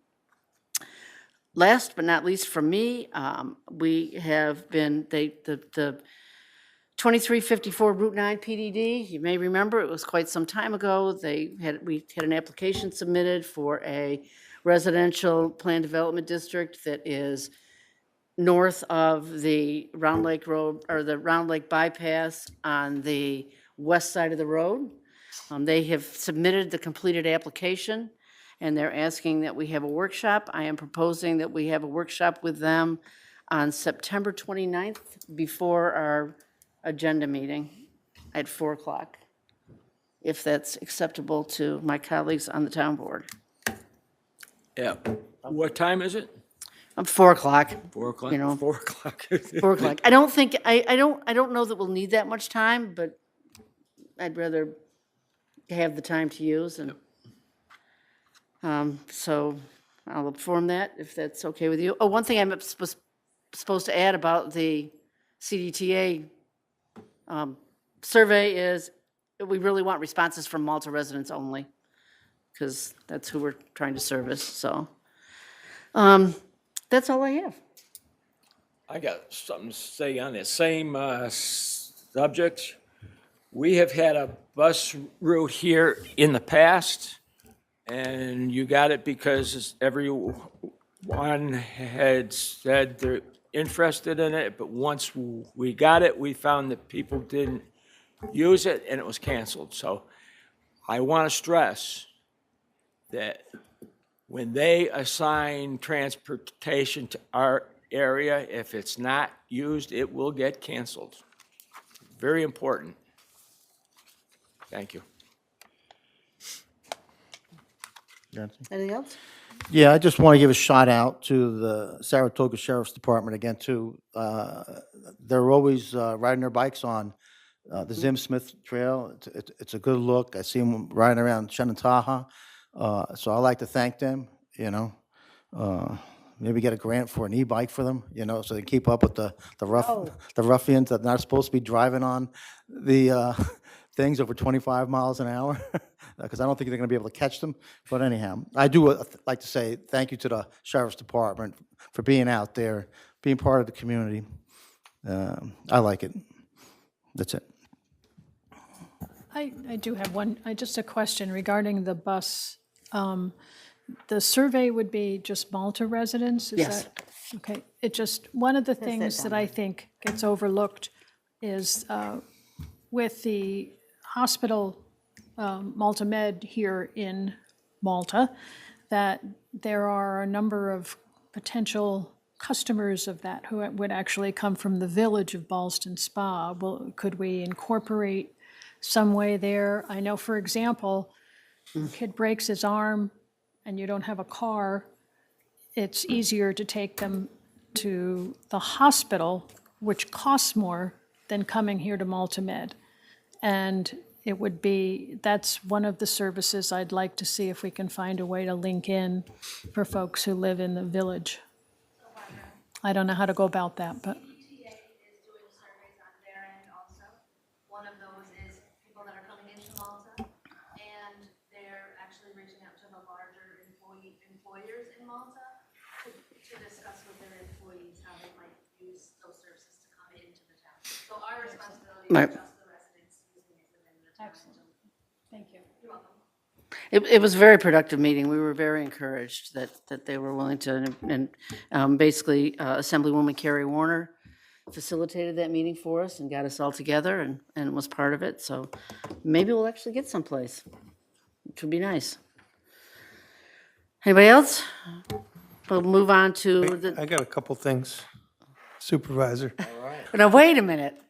Speaker 1: Last but not least from me, we have been, the 2354 Route 9 PDD, you may remember, it was quite some time ago. We had an application submitted for a residential plan development district that is north of the Round Lake Road, or the Round Lake bypass on the west side of the road. They have submitted the completed application, and they're asking that we have a workshop. I am proposing that we have a workshop with them on September 29th before our agenda meeting at 4 o'clock, if that's acceptable to my colleagues on the town board.
Speaker 7: Yeah. What time is it?
Speaker 1: 4 o'clock.
Speaker 7: 4 o'clock?
Speaker 1: You know.
Speaker 7: 4 o'clock.
Speaker 1: 4 o'clock. I don't know that we'll need that much time, but I'd rather have the time to use, and so I'll inform that if that's okay with you. Oh, one thing I'm supposed to add about the CDTA survey is we really want responses from Malta residents only, because that's who we're trying to service. So that's all I have.
Speaker 7: I got something to say on the same subject. We have had a bus route here in the past, and you got it because everyone had said they're interested in it, but once we got it, we found that people didn't use it, and it was canceled. So I want to stress that when they assign transportation to our area, if it's not used, it will get canceled. Very important. Thank you.
Speaker 1: Anything else?
Speaker 5: Yeah, I just want to give a shout out to the Saratoga Sheriff's Department again, too. They're always riding their bikes on the Zim Smith Trail. It's a good look. I see them riding around Shenandoah. So I like to thank them, you know. Maybe get a grant for an e-bike for them, you know, so they keep up with the ruffians that are not supposed to be driving on the things over 25 miles an hour, because I don't think they're going to be able to catch them. But anyhow, I do like to say thank you to the Sheriff's Department for being out there, being part of the community. I like it. That's it.
Speaker 9: I do have just a question regarding the bus. The survey would be just Malta residents? Is
Speaker 1: Yes.
Speaker 9: that- Okay, one of the things that I think gets overlooked is with the hospital, Malta Med here in Malta, that there are a number of potential customers of that who would actually come from the village of Ballston Spa. Could we incorporate some way there? I know, for example, kid breaks his arm and you don't have a car, it's easier to take them to the hospital, which costs more than coming here to Malta Med. And that's one of the services I'd like to see if we can find a way to link in for folks who live in the village. I don't know how to go about that, but,
Speaker 10: ETA is doing surveys on their end also. One of those is people that are coming into Malta, and they're actually reaching out to the larger employers in Malta to discuss with their employees how they might use those services to come into the town. So our responsibility
Speaker 1: Right.
Speaker 10: is just the residents using it within the town.
Speaker 9: excellent. Thank you.
Speaker 10: You're welcome.
Speaker 1: It was a very productive meeting. We were very encouraged that they were willing to, and basically Assemblywoman Carrie Warner facilitated that meeting for us and got us all together and was part of it. So maybe we'll actually get someplace, which would be nice. Anybody else? We'll move on to the,
Speaker 3: I got a couple things, Supervisor.
Speaker 1: now, wait a minute.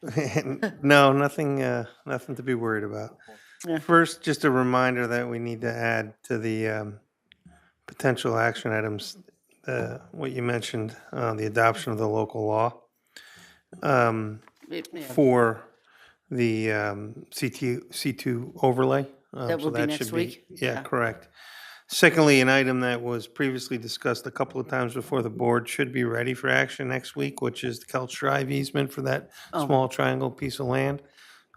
Speaker 3: No, nothing to be worried about.
Speaker 1: Yeah.
Speaker 3: First, just a reminder that we need to add to the potential action items, what you mentioned, the adoption of the local law
Speaker 1: Yeah.
Speaker 3: for the C2 overlay.
Speaker 1: That
Speaker 3: So
Speaker 1: will be next
Speaker 3: should
Speaker 1: week?
Speaker 3: Yeah,
Speaker 1: Yeah.
Speaker 3: correct. Secondly, an item that was previously discussed a couple of times before the board should be ready for action next week, which is the Kelch Drive easement for that small triangle piece of land.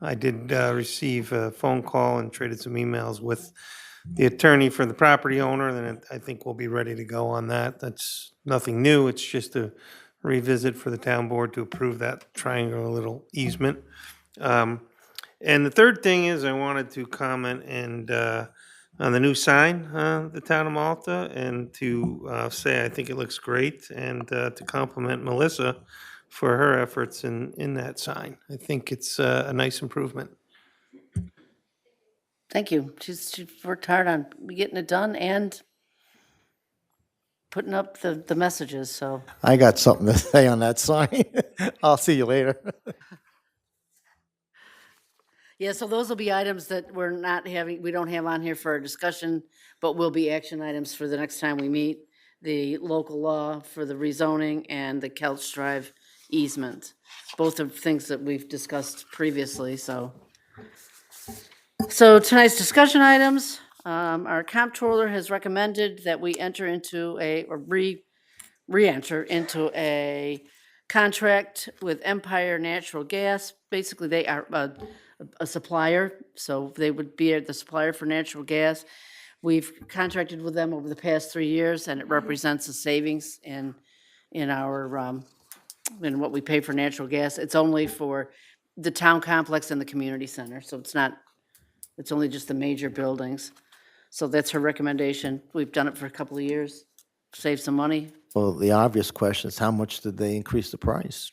Speaker 3: I did receive a phone call and traded some emails with the attorney for the property owner, and I think we'll be ready to go on that. That's nothing new, it's just a revisit for the town board to approve that triangular little easement. And the third thing is I wanted to comment on the new sign, the town of Malta, and to say I think it looks great, and to compliment Melissa for her efforts in that sign. I think it's a nice improvement.
Speaker 1: Thank you. She worked hard on getting it done and putting up the messages, so.
Speaker 5: I got something to say on that sign. I'll see you later.
Speaker 1: Yeah, so those will be items that we don't have on here for our discussion, but will be action items for the next time we meet. The local law for the rezoning and the Kelch Drive easement. Both are things that we've discussed previously, so. So tonight's discussion items, our comptroller has recommended that we enter into re-enter into a contract with Empire Natural Gas. Basically, they are a supplier, so they would be the supplier for natural gas. We've contracted with them over the past 3 years, and it represents a savings in our, in what we pay for natural gas. It's only for the town complex and the community center, so it's only just the major buildings. So that's her recommendation. We've done it for a couple of years, saved some money.
Speaker 5: Well, the obvious question is how much did they increase the price?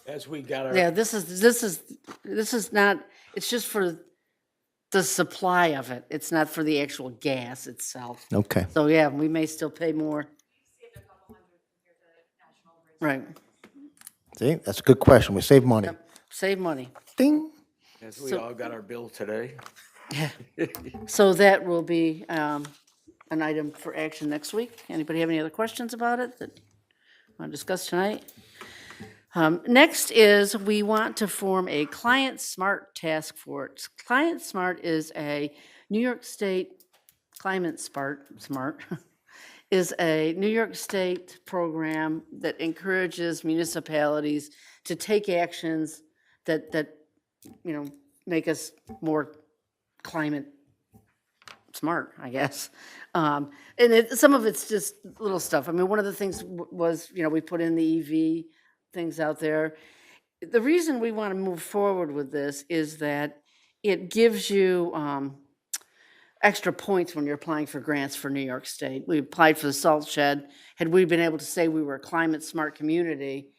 Speaker 7: As we got our.
Speaker 1: Yeah, this is not, it's just for the supply of it. It's not for the actual gas itself.
Speaker 5: Okay.
Speaker 1: So, yeah, we may still pay more. Right,
Speaker 5: See, that's a good question. We save money.
Speaker 1: save money.
Speaker 5: Ding.
Speaker 7: As we all got our bill today.
Speaker 1: So that will be an item for action next week. Anybody have any other questions about it that want to discuss tonight? Next is we want to form a Client Smart task force. Client Smart is a New York State, Climate Smart is a New York State program that encourages municipalities to take actions that make us more climate smart, I guess. And some of it's just little stuff. I mean, one of the things was, we put in the EV things out there. The reason we want to move forward with this is that it gives you extra points when you're applying for grants for New York State. We applied for the salt shed. Had we been able to say we were a climate smart community,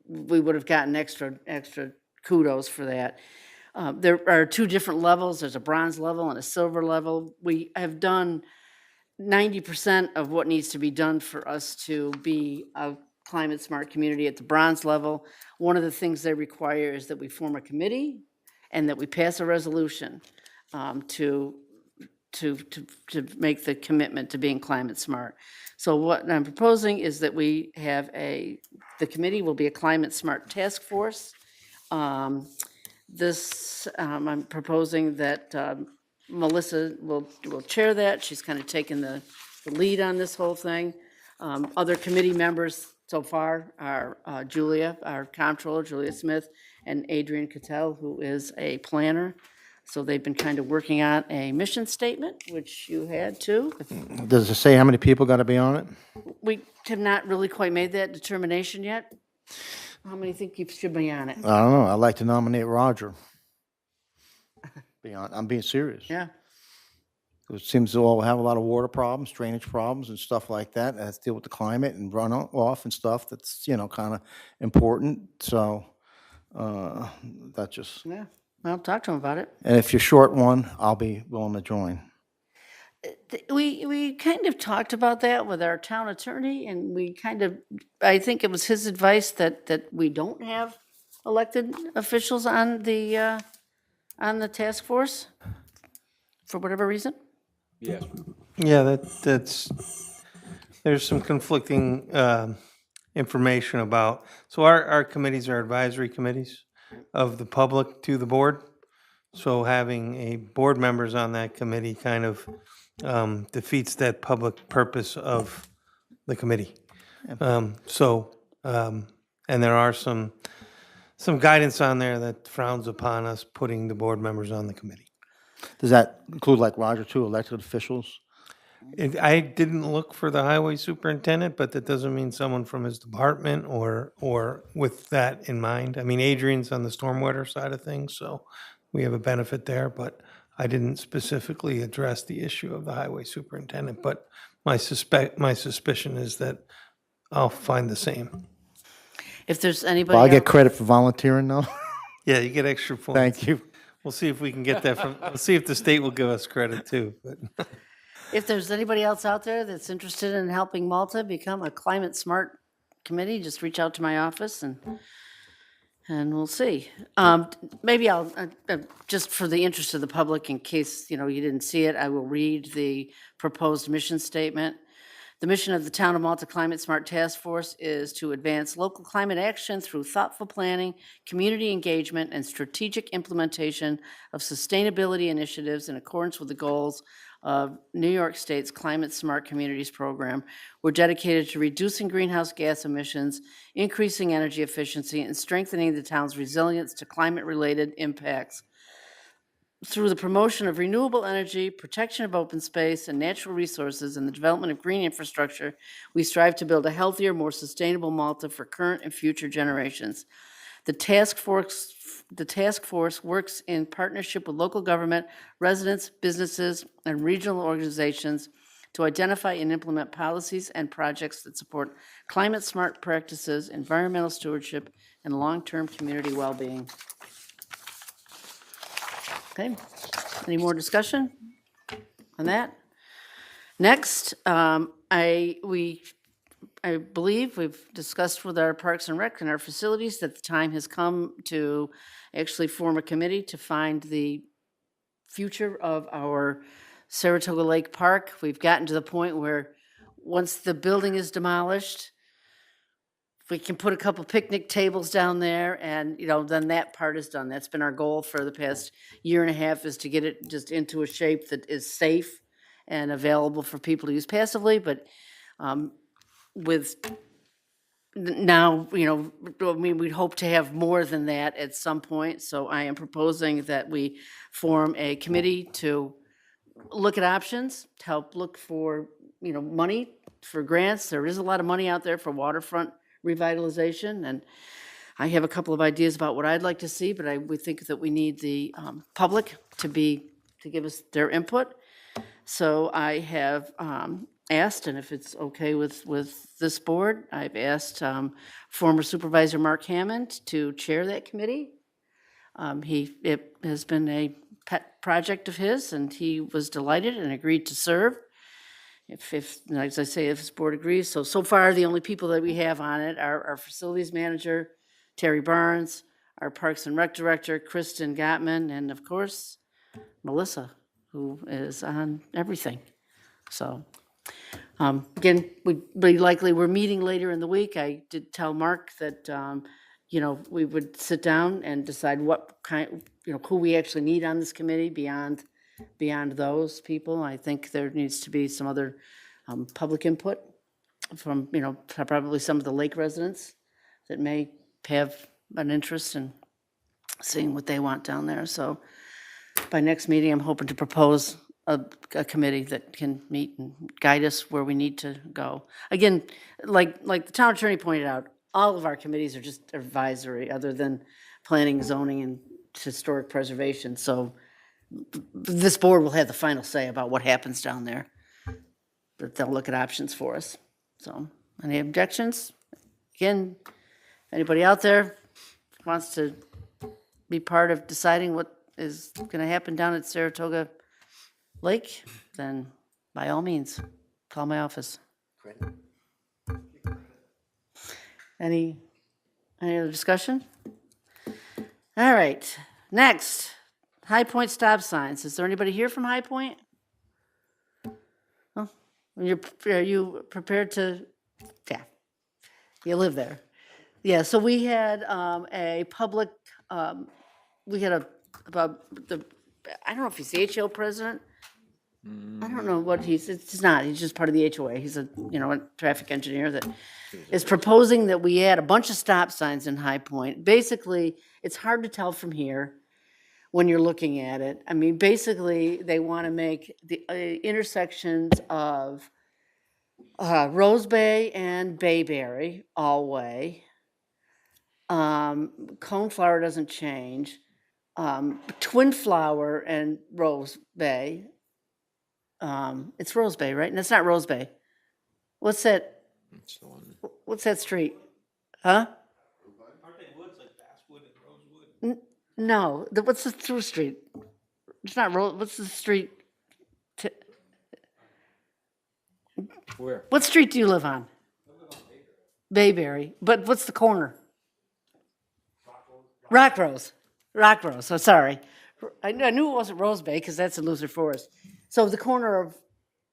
Speaker 1: we would have gotten extra kudos for that. There are 2 different levels. There's a bronze level and a silver level. We have done 90% of what needs to be done for us to be a climate smart community at the bronze level. One of the things they require is that we form a committee and that we pass a resolution to make the commitment to being climate smart. So what I'm proposing is that we have the committee will be a climate smart task force. I'm proposing that Melissa will chair that. She's kind of taken the lead on this whole thing. Other committee members so far are Julia, our comptroller, Julia Smith, and Adrian Cattell, who is a planner. So they've been kind of working on a mission statement, which you had too.
Speaker 5: Does it say how many people got to be on it?
Speaker 1: We have not really quite made that determination yet. How many think you should be on it?
Speaker 5: I don't know. I'd like to nominate Roger. I'm being serious.
Speaker 1: Yeah.
Speaker 5: It seems to all have a lot of water problems, drainage problems and stuff like that. It has to deal with the climate and runoff and stuff that's, kind of important. So that just,
Speaker 1: Yeah, I'll talk to him about it.
Speaker 5: and if you're short one, I'll be willing to join.
Speaker 1: We kind of talked about that with our town attorney, and I think it was his advice that we don't have elected officials on the task force for whatever reason.
Speaker 7: Yes.
Speaker 3: Yeah, there's some conflicting information about, so our committees are advisory committees of the public to the board. So having a board members on that committee kind of defeats that public purpose of the committee. And there are some guidance on there that frowns upon us putting the board members on the committee.
Speaker 5: Does that include like Roger too, elected officials?
Speaker 3: I didn't look for the highway superintendent, but that doesn't mean someone from his department or with that in mind. I mean, Adrian's on the stormwater side of things, so we have a benefit there, but I didn't specifically address the issue of the highway superintendent, but my suspicion is that I'll find the same.
Speaker 1: If there's
Speaker 5: Well,
Speaker 1: anybody
Speaker 5: I get
Speaker 1: else,
Speaker 5: credit for volunteering though.
Speaker 3: Yeah, you get extra points.
Speaker 5: Thank you.
Speaker 3: We'll see if we can get that we'll see if the state will give us credit too, but.
Speaker 1: if there's anybody else out there that's interested in helping Malta become a climate smart committee, just reach out to my office and we'll see. Maybe I'll, just for the interest of the public, in case, you didn't see it, I will read the proposed mission statement. The mission of the Town of Malta Climate Smart Task Force is to advance local climate action through thoughtful planning, community engagement, and strategic implementation of sustainability initiatives in accordance with the goals of New York State's Climate Smart Communities program. We're dedicated to reducing greenhouse gas emissions, increasing energy efficiency, and strengthening the town's resilience to climate-related impacts. Through the promotion of renewable energy, protection of open space and natural resources, and the development of green infrastructure, we strive to build a healthier, more sustainable Malta for current and future generations. The task force works in partnership with local government, residents, businesses, and regional organizations to identify and implement policies and projects that support climate-smart practices, environmental stewardship, and long-term community well-being. Okay, any more discussion on that? Next, I believe we've discussed with our Parks and Rec and our facilities that the time has come to actually form a committee to find the future of our Saratoga Lake Park. We've gotten to the point where once the building is demolished, we can put a couple picnic tables down there and, then that part is done. That's been our goal for the past year and a half, is to get it just into a shape that is safe and available for people to use passively, but with now, we'd hope to have more than that at some point. So I am proposing that we form a committee to look at options, to help look for, money for grants. There is a lot of money out there for waterfront revitalization, and I have a couple of ideas about what I'd like to see, but we think that we need the public to give us their input. So I have asked, and if it's okay with this board, I've asked former Supervisor Mark Hammond to chair that committee. It has been a pet project of his, and he was delighted and agreed to serve. If as I say, if this board agrees. So far, the only people that we have on it are our facilities manager, Terry Barnes, our Parks and Rec director, Kristen Gottman, and of course, Melissa, who is on everything. So, again, we're meeting later in the week. I did tell Mark that, we would sit down and decide what kind, who we actually need on this committee beyond those people. I think there needs to be some other public input. from, probably some of the lake residents that may have an interest in seeing what they want down there. So by next meeting, I'm hoping to propose a committee that can meet and guide us where we need to go. Again, like the town attorney pointed out, all of our committees are just advisory, other than planning, zoning, and historic preservation. So this board will have the final say about what happens down there. But they'll look at options for us. So, any objections? Again, anybody out there wants to be part of deciding what is going to happen down at Saratoga Lake, then by all means, call my office. Any other discussion? All right, next, High Point stop signs. Is there anybody here from High Point? Oh, are you prepared to, yeah, you live there. Yeah, so we had a public, we had about the, I don't know if he's the HO president. I don't know what he's not, he's just part of the HOA. He's a traffic engineer that is proposing that we add a bunch of stop signs in High Point. Basically, it's hard to tell from here when you're looking at it. I mean, basically, they want to make the intersections of Rose Bay and Bayberry all-way. Coneflower doesn't change. Twin Flower and Rose Bay. It's Rose Bay, right? And it's not Rose Bay. What's that? What's that street? Huh?
Speaker 3: Aren't they woods like Basswood and Rosewood?
Speaker 1: No, what's the through street? It's not Rose, what's the street?
Speaker 7: Where?
Speaker 1: What street do you live on? Bayberry. But what's the corner? Rock Rose. Rock Rose, so sorry. I knew it wasn't Rose Bay because that's in Luther Forest. So the corner of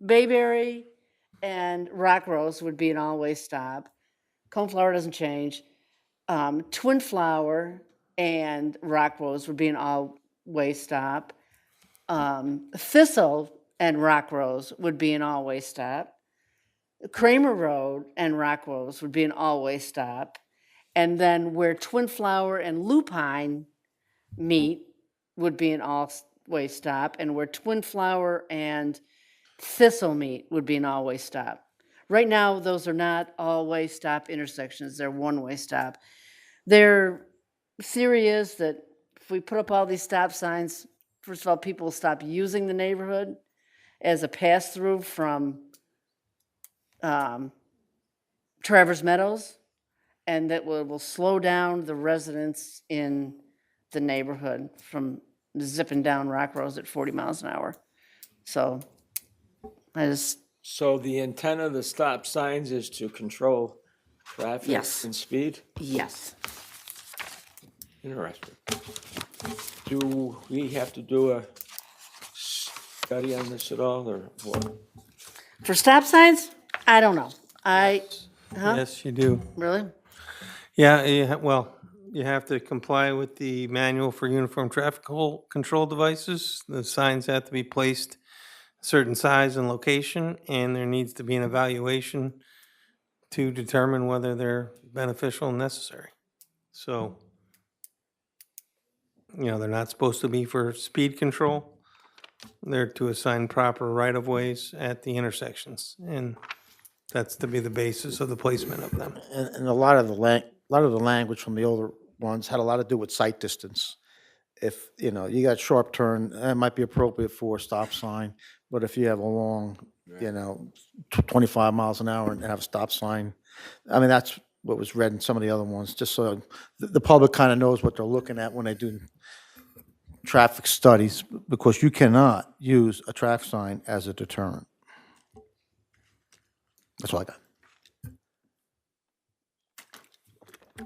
Speaker 1: Bayberry and Rock Rose would be an all-way stop. Coneflower doesn't change. Twin Flower and Rock Rose would be an all-way stop. Thistle and Rock Rose would be an all-way stop. Kramer Road and Rock Rose would be an all-way stop. And then where Twin Flower and Lupine meet would be an all-way stop. And where Twin Flower and Thistle meet would be an all-way stop. Right now, those are not all-way stop intersections. They're one-way stop. Their theory is that if we put up all these stop signs, first of all, people will stop using the neighborhood as a pass-through from Travers Meadows, and that will slow down the residents in the neighborhood from zipping down Rock Rose at 40 miles an hour. So
Speaker 7: So the intent of the stop signs is to control traffic
Speaker 1: Yes.
Speaker 7: and speed?
Speaker 1: yes.
Speaker 7: Interesting. Do we have to do a study on this at all, or what?
Speaker 1: For stop signs, I don't know.
Speaker 3: Yes, you do.
Speaker 1: Really?
Speaker 3: Yeah, well, you have to comply with the manual for uniform traffic control devices. The signs have to be placed a certain size and location, and there needs to be an evaluation to determine whether they're beneficial and necessary. So, they're not supposed to be for speed control. They're to assign proper right-of-ways at the intersections, and that's to be the basis of the placement of them.
Speaker 5: And a lot of the language from the older ones had a lot to do with sight distance. If, you got sharp turn, that might be appropriate for a stop sign, but if you have a long, 25 miles an hour and have a stop sign, I mean, that's what was read in some of the other ones, just so the public kind of knows what they're looking at when they do traffic studies, because you cannot use a traffic sign as a deterrent. That's all I got.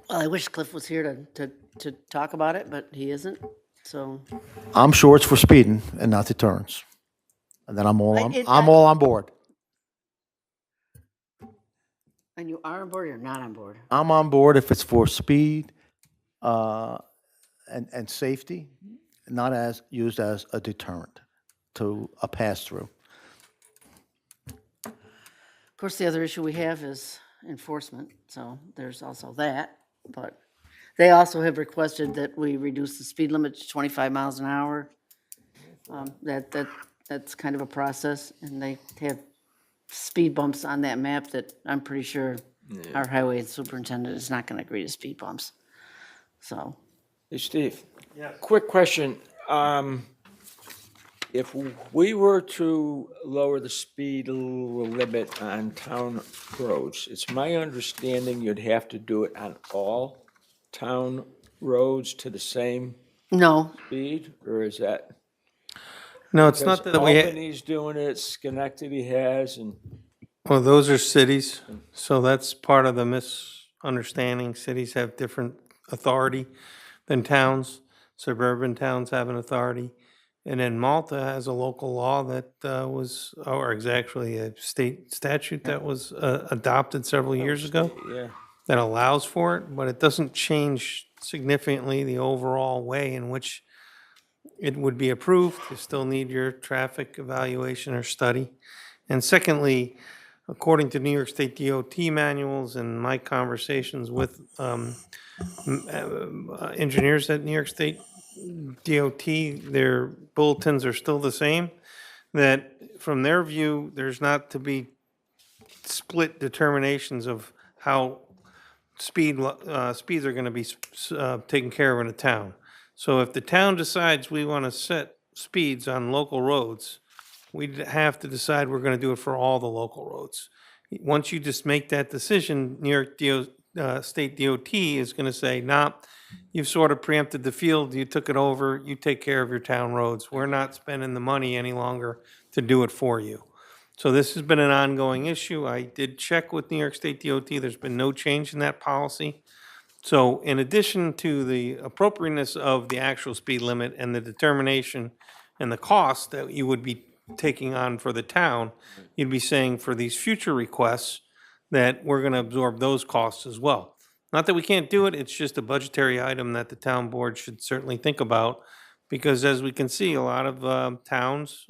Speaker 1: Well, I wish Cliff was here to talk about it, but he isn't, so.
Speaker 5: I'm sure it's for speeding and not deterrence. And then I'm all on board.
Speaker 1: And you are on board or not on board?
Speaker 5: I'm on board if it's for speed and safety, not as used as a deterrent to a pass-through.
Speaker 1: Of course, the other issue we have is enforcement, so there's also that. But they also have requested that we reduce the speed limit to 25 miles an hour. That's kind of a process, and they have speed bumps on that map that I'm pretty sure our highway superintendent is not going to agree to speed bumps. So,
Speaker 7: Hey, Steve. Yeah. Quick question. If we were to lower the speed limit on town roads, it's my understanding you'd have to do it on all town roads to the same
Speaker 1: no,
Speaker 7: speed, or is that?
Speaker 3: No, it's not that we,
Speaker 7: Albany's doing it, Schenectady has, and
Speaker 3: well, those are cities, so that's part of the misunderstanding. Cities have different authority than towns. Suburban towns have an authority. And then Malta has a local law that or it's actually a state statute that was adopted several years ago
Speaker 7: yeah.
Speaker 3: that allows for it, but it doesn't change significantly the overall way in which it would be approved. You still need your traffic evaluation or study. And secondly, according to New York State DOT manuals and my conversations with engineers at New York State DOT, their bulletins are still the same, that from their view, there's not to be split determinations of how speeds are going to be taken care of in a town. So if the town decides we want to set speeds on local roads, we'd have to decide we're going to do it for all the local roads. Once you just make that decision, New York State DOT is going to say, nah, you've sort of preempted the field, you took it over, you take care of your town roads. We're not spending the money any longer to do it for you. So this has been an ongoing issue. I did check with New York State DOT. There's been no change in that policy. So in addition to the appropriateness of the actual speed limit and the determination and the cost that you would be taking on for the town, you'd be saying for these future requests that we're going to absorb those costs as well. Not that we can't do it, it's just a budgetary item that the town board should certainly think about, because as we can see, a lot of towns,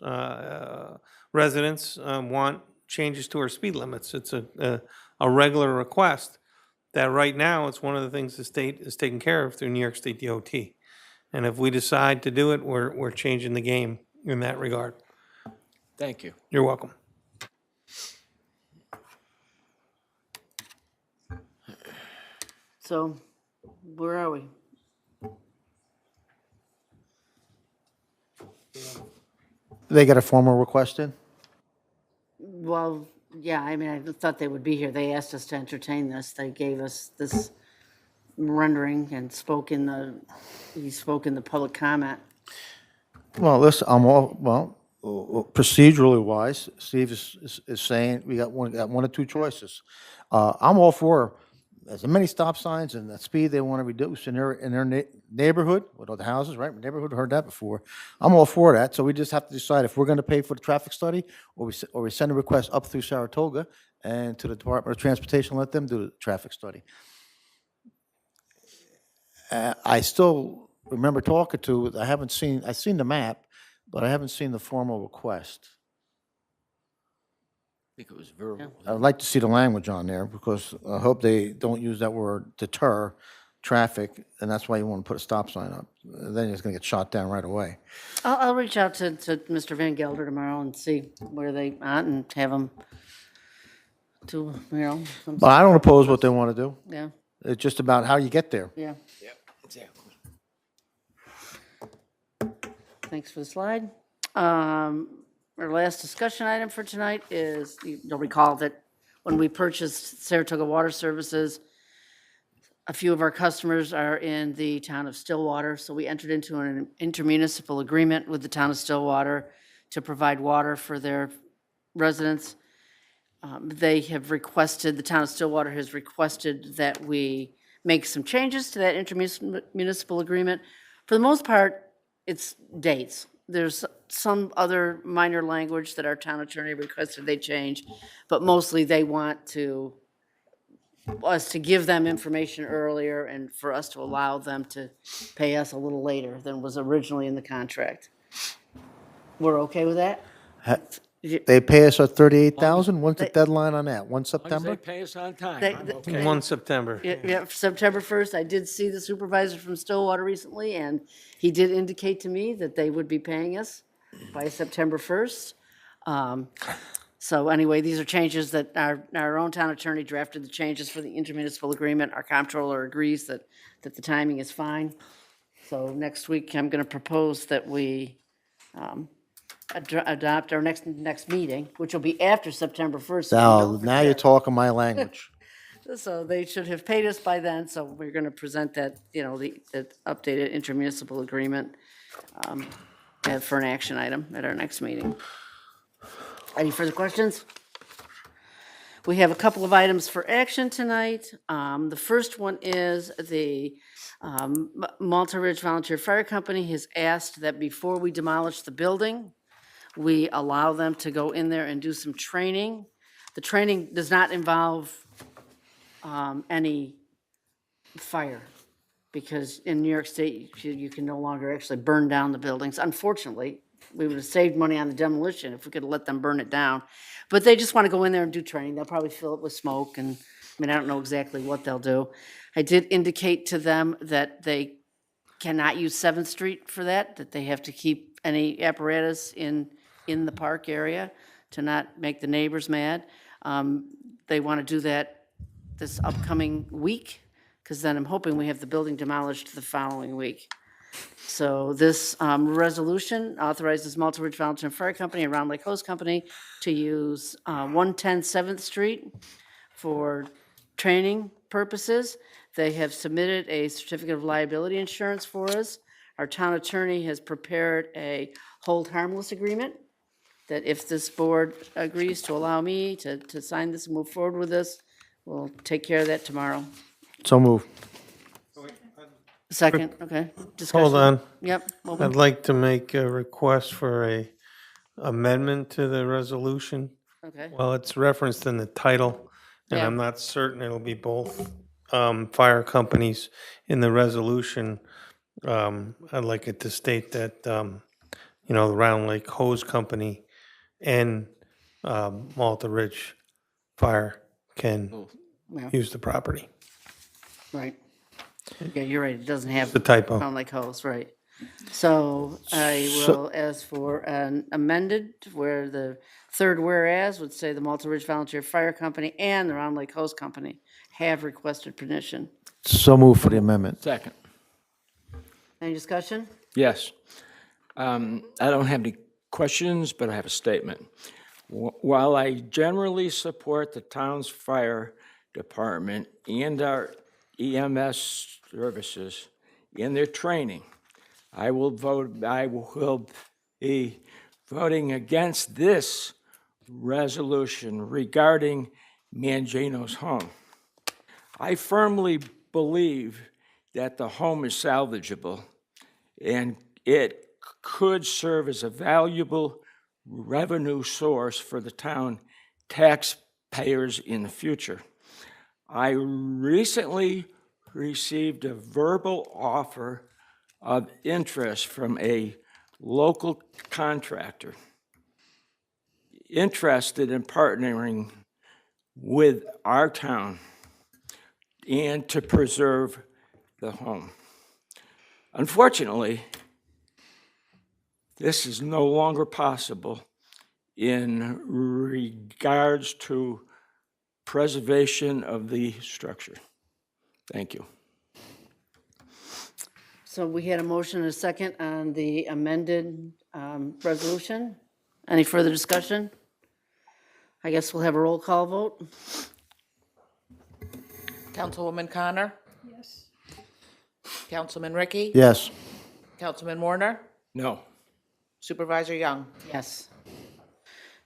Speaker 3: residents want changes to our speed limits. It's a regular request that right now, it's one of the things the state is taking care of through New York State DOT. And if we decide to do it, we're changing the game in that regard.
Speaker 7: Thank you.
Speaker 3: You're welcome.
Speaker 1: so where are we?
Speaker 5: They got a formal request in?
Speaker 1: Well, yeah, I mean, I thought they would be here. They asked us to entertain this. They gave us this rendering and he spoke in the public comment.
Speaker 5: Well, listen, procedurally wise, Steve is saying we got one or two choices. I'm all for as many stop signs and the speed they want to reduce in their neighborhood with all the houses, right? Neighborhood, heard that before. I'm all for that. So we just have to decide if we're going to pay for the traffic study or we send a request up through Saratoga and to the Department of Transportation, let them do the traffic study. I still remember talking to, I've seen the map, but I haven't seen the formal request.
Speaker 7: I think it was verbal.
Speaker 5: I'd like to see the language on there because I hope they don't use that word deter traffic, and that's why you want to put a stop sign up. Then it's going to get shot down right away.
Speaker 1: I'll reach out to Mr. Van Gelder tomorrow and see where they at and have them do, some
Speaker 5: But I don't oppose what they want to do.
Speaker 1: yeah,
Speaker 5: It's just about how you get there.
Speaker 1: yeah.
Speaker 7: Yep, exactly.
Speaker 1: Thanks for the slide. Our last discussion item for tonight is, you'll recall that when we purchased Saratoga Water Services, a few of our customers are in the town of Stillwater, so we entered into an intermunicipal agreement with the town of Stillwater to provide water for their residents. They have requested, the town of Stillwater has requested that we make some changes to that intermunicipal agreement. For the most part, it's dates. There's some other minor language that our town attorney requested they change, but mostly they want us to give them information earlier and for us to allow them to pay us a little later than was originally in the contract. We're okay with that?
Speaker 5: They pay us at 38,000? When's the deadline on that? 1
Speaker 7: As long as they
Speaker 5: September?
Speaker 7: pay us on time,
Speaker 1: They-
Speaker 7: I'm
Speaker 1: they-
Speaker 7: okay.
Speaker 3: 1 September.
Speaker 1: Yeah, September 1st, I did see the supervisor from Stillwater recently, and he did indicate to me that they would be paying us by September 1st. So anyway, these are changes that our own town attorney drafted the changes for the intermunicipal agreement. Our comptroller agrees that the timing is fine. So next week, I'm going to propose that we adopt our next meeting, which will be after September 1st. so we
Speaker 5: Now,
Speaker 1: don't
Speaker 5: now you're
Speaker 1: forget.
Speaker 5: talking my language.
Speaker 1: So they should have paid us by then, so we're gonna present that, the updated intermunicipal agreement and for an action item at our next meeting. Any further questions? We have a couple of items for action tonight. The first one is the Malta Ridge Volunteer Fire Company has asked that before we demolish the building, we allow them to go in there and do some training. The training does not involve any fire, because in New York State, you can no longer actually burn down the buildings. Unfortunately, we would have saved money on the demolition if we could have let them burn it down. But they just want to go in there and do training. They'll probably fill it with smoke, and, I don't know exactly what they'll do. I did indicate to them that they cannot use 7th Street for that they have to keep any apparatus in the park area to not make the neighbors mad. They want to do that this upcoming week, because then I'm hoping we have the building demolished the following week. So this resolution authorizes Malta Ridge Volunteer Fire Company and Round Lake Hose Company to use 110 7th Street for training purposes. They have submitted a certificate of liability insurance for us. Our town attorney has prepared a hold harmless agreement that if this board agrees to allow me to sign this and move forward with this, we'll take care of that tomorrow.
Speaker 5: So move.
Speaker 1: Second, okay.
Speaker 3: Hold
Speaker 1: Discussion.
Speaker 3: on.
Speaker 1: Yep. well,
Speaker 3: I'd like to make a request for a amendment to the resolution.
Speaker 1: Okay,
Speaker 3: Well, it's referenced in the title, and
Speaker 1: Yeah.
Speaker 3: I'm not certain it'll be both fire companies in the resolution. I'd like it to state that, the Round Lake Hose Company and Malta Ridge Fire can
Speaker 1: Yeah.
Speaker 3: use the property.
Speaker 1: right. Yeah, you're right, it doesn't have
Speaker 3: The typo.
Speaker 1: Round Lake Hose, right. So I will ask for an amended, where the third whereas would say the Malta Ridge Volunteer Fire Company and the Round Lake Hose Company have requested permission.
Speaker 5: So move for the amendment.
Speaker 7: Second.
Speaker 1: Any discussion?
Speaker 7: Yes. I don't have any questions, but I have a statement. While I generally support the town's fire department and our EMS services in their training, I will be voting against this resolution regarding Mangino's home. I firmly believe that the home is salvageable, and it could serve as a valuable revenue source for the town taxpayers in the future. I recently received a verbal offer of interest from a local contractor interested in partnering with our town and to preserve the home. Unfortunately, this is no longer possible in regards to preservation of the structure. Thank you.
Speaker 1: So we had a motion and a second on the amended resolution. Any further discussion? I guess we'll have a roll call vote.
Speaker 11: Councilwoman Connor?
Speaker 9: Yes.
Speaker 11: Councilman Ricky?
Speaker 5: Yes.
Speaker 11: Councilman Warner?
Speaker 7: No.
Speaker 11: Supervisor Young?
Speaker 1: Yes.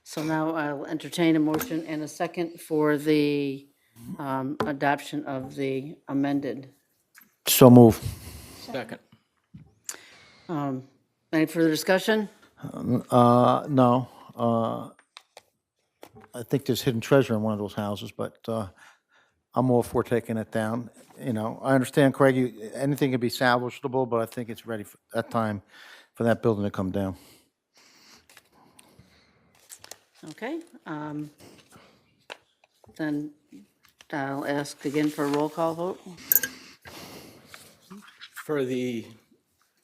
Speaker 1: So now I'll entertain a motion and a second for the adoption of the amended.
Speaker 5: So move.
Speaker 7: Second.
Speaker 1: Any further discussion?
Speaker 5: No. I think there's hidden treasure in one of those houses, but I'm all for taking it down. I understand, Craig, anything can be salvageable, but I think it's ready for that time for that building to come down.
Speaker 1: Okay, then I'll ask again for a roll call vote
Speaker 7: For the,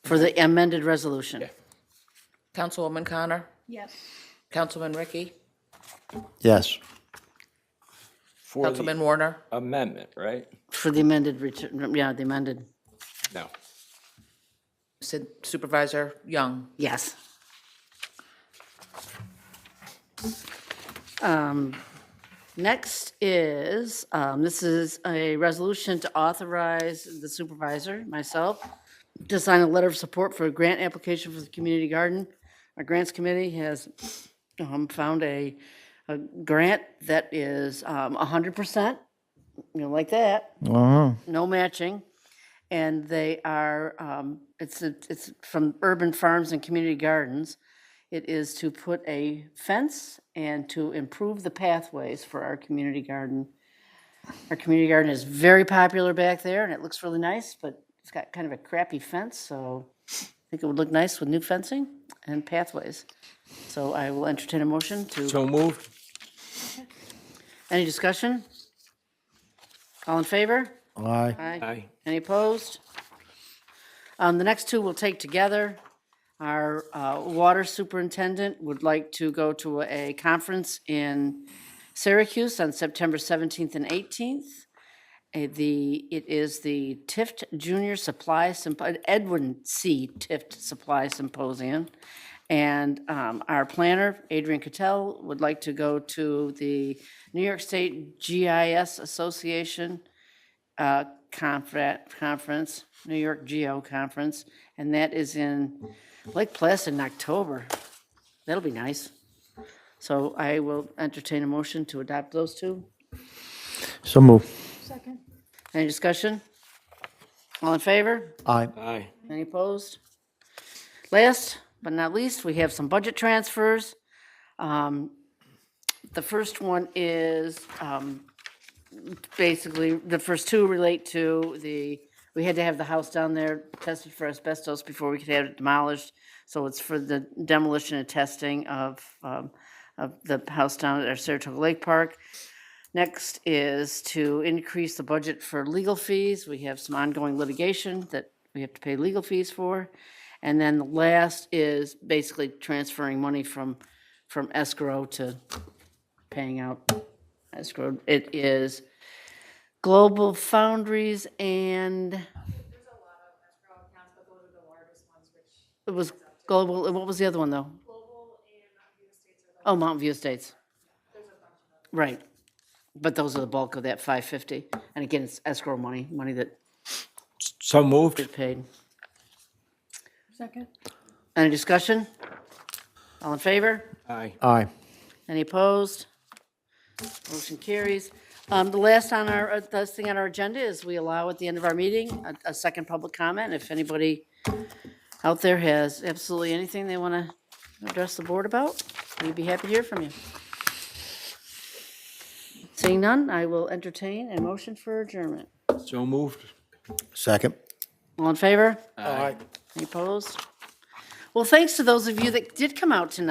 Speaker 1: for the amended resolution.
Speaker 11: Councilwoman Connor,
Speaker 9: Yes.
Speaker 11: Councilman Ricky,
Speaker 5: Yes.
Speaker 7: for the
Speaker 11: Councilman Warner,
Speaker 7: amendment, right?
Speaker 1: For the amended, yeah, the amended,
Speaker 7: No.
Speaker 11: Supervisor Young.
Speaker 1: yes. Next is, this is a resolution to authorize the supervisor, myself, to sign a letter of support for a grant application for the community garden. Our grants committee has found a grant that is 100%, like that, no matching. And they are, it's from Urban Farms and Community Gardens. It is to put a fence and to improve the pathways for our community garden. Our community garden is very popular back there, and it looks really nice, but it's got kind of a crappy fence, so I think it would look nice with new fencing and pathways. So I will entertain a motion to,
Speaker 7: So moved?
Speaker 1: any discussion? All in favor?
Speaker 5: Aye.
Speaker 7: Aye.
Speaker 1: Any opposed? The next two we'll take together. Our water superintendent would like to go to a conference in Syracuse on September 17th and 18th. It is the Tift Junior Supply, Edwin C. Tift Supply Symposium. And our planner, Adrian Cattell, would like to go to the New York State GIS Association conference, New York Geo Conference, and that is in Lake Placid in October. That'll be nice. So I will entertain a motion to adopt those two.
Speaker 5: So move.
Speaker 9: Second.
Speaker 1: Any discussion? All in favor?
Speaker 5: Aye.
Speaker 7: Aye.
Speaker 1: Any opposed? Last but not least, we have some budget transfers. The first one is, basically, the first two relate to we had to have the house down there tested for asbestos before we could have it demolished. So it's for the demolition and testing of the house down at our Saratoga Lake Park. Next is to increase the budget for legal fees. We have some ongoing litigation that we have to pay legal fees for. And then the last is basically transferring money from escrow to paying out escrow. It is Global Foundries and. There's a lot of escrow accounts, but those are the largest ones, which. It was Global, what was the other one, though? Global and Mountain View Estates. Oh, Mountain View Estates. There's a bunch of them. Right. But those are the bulk of that 550. And again, it's escrow money that
Speaker 7: So moved?
Speaker 1: is paid.
Speaker 9: Second.
Speaker 1: Any discussion? All in favor?
Speaker 7: Aye.
Speaker 5: Aye.
Speaker 1: Any opposed? Motion carries. The last on our, last thing on our agenda is we allow at the end of our meeting a second public comment. If anybody out there has absolutely anything they want to address the board about, we'd be happy to hear from you. Seeing none, I will entertain a motion for adjournment.
Speaker 7: So moved?
Speaker 5: Second.
Speaker 1: All in favor?
Speaker 7: Aye.
Speaker 1: Any opposed? Well, thanks to those of you that did come out tonight.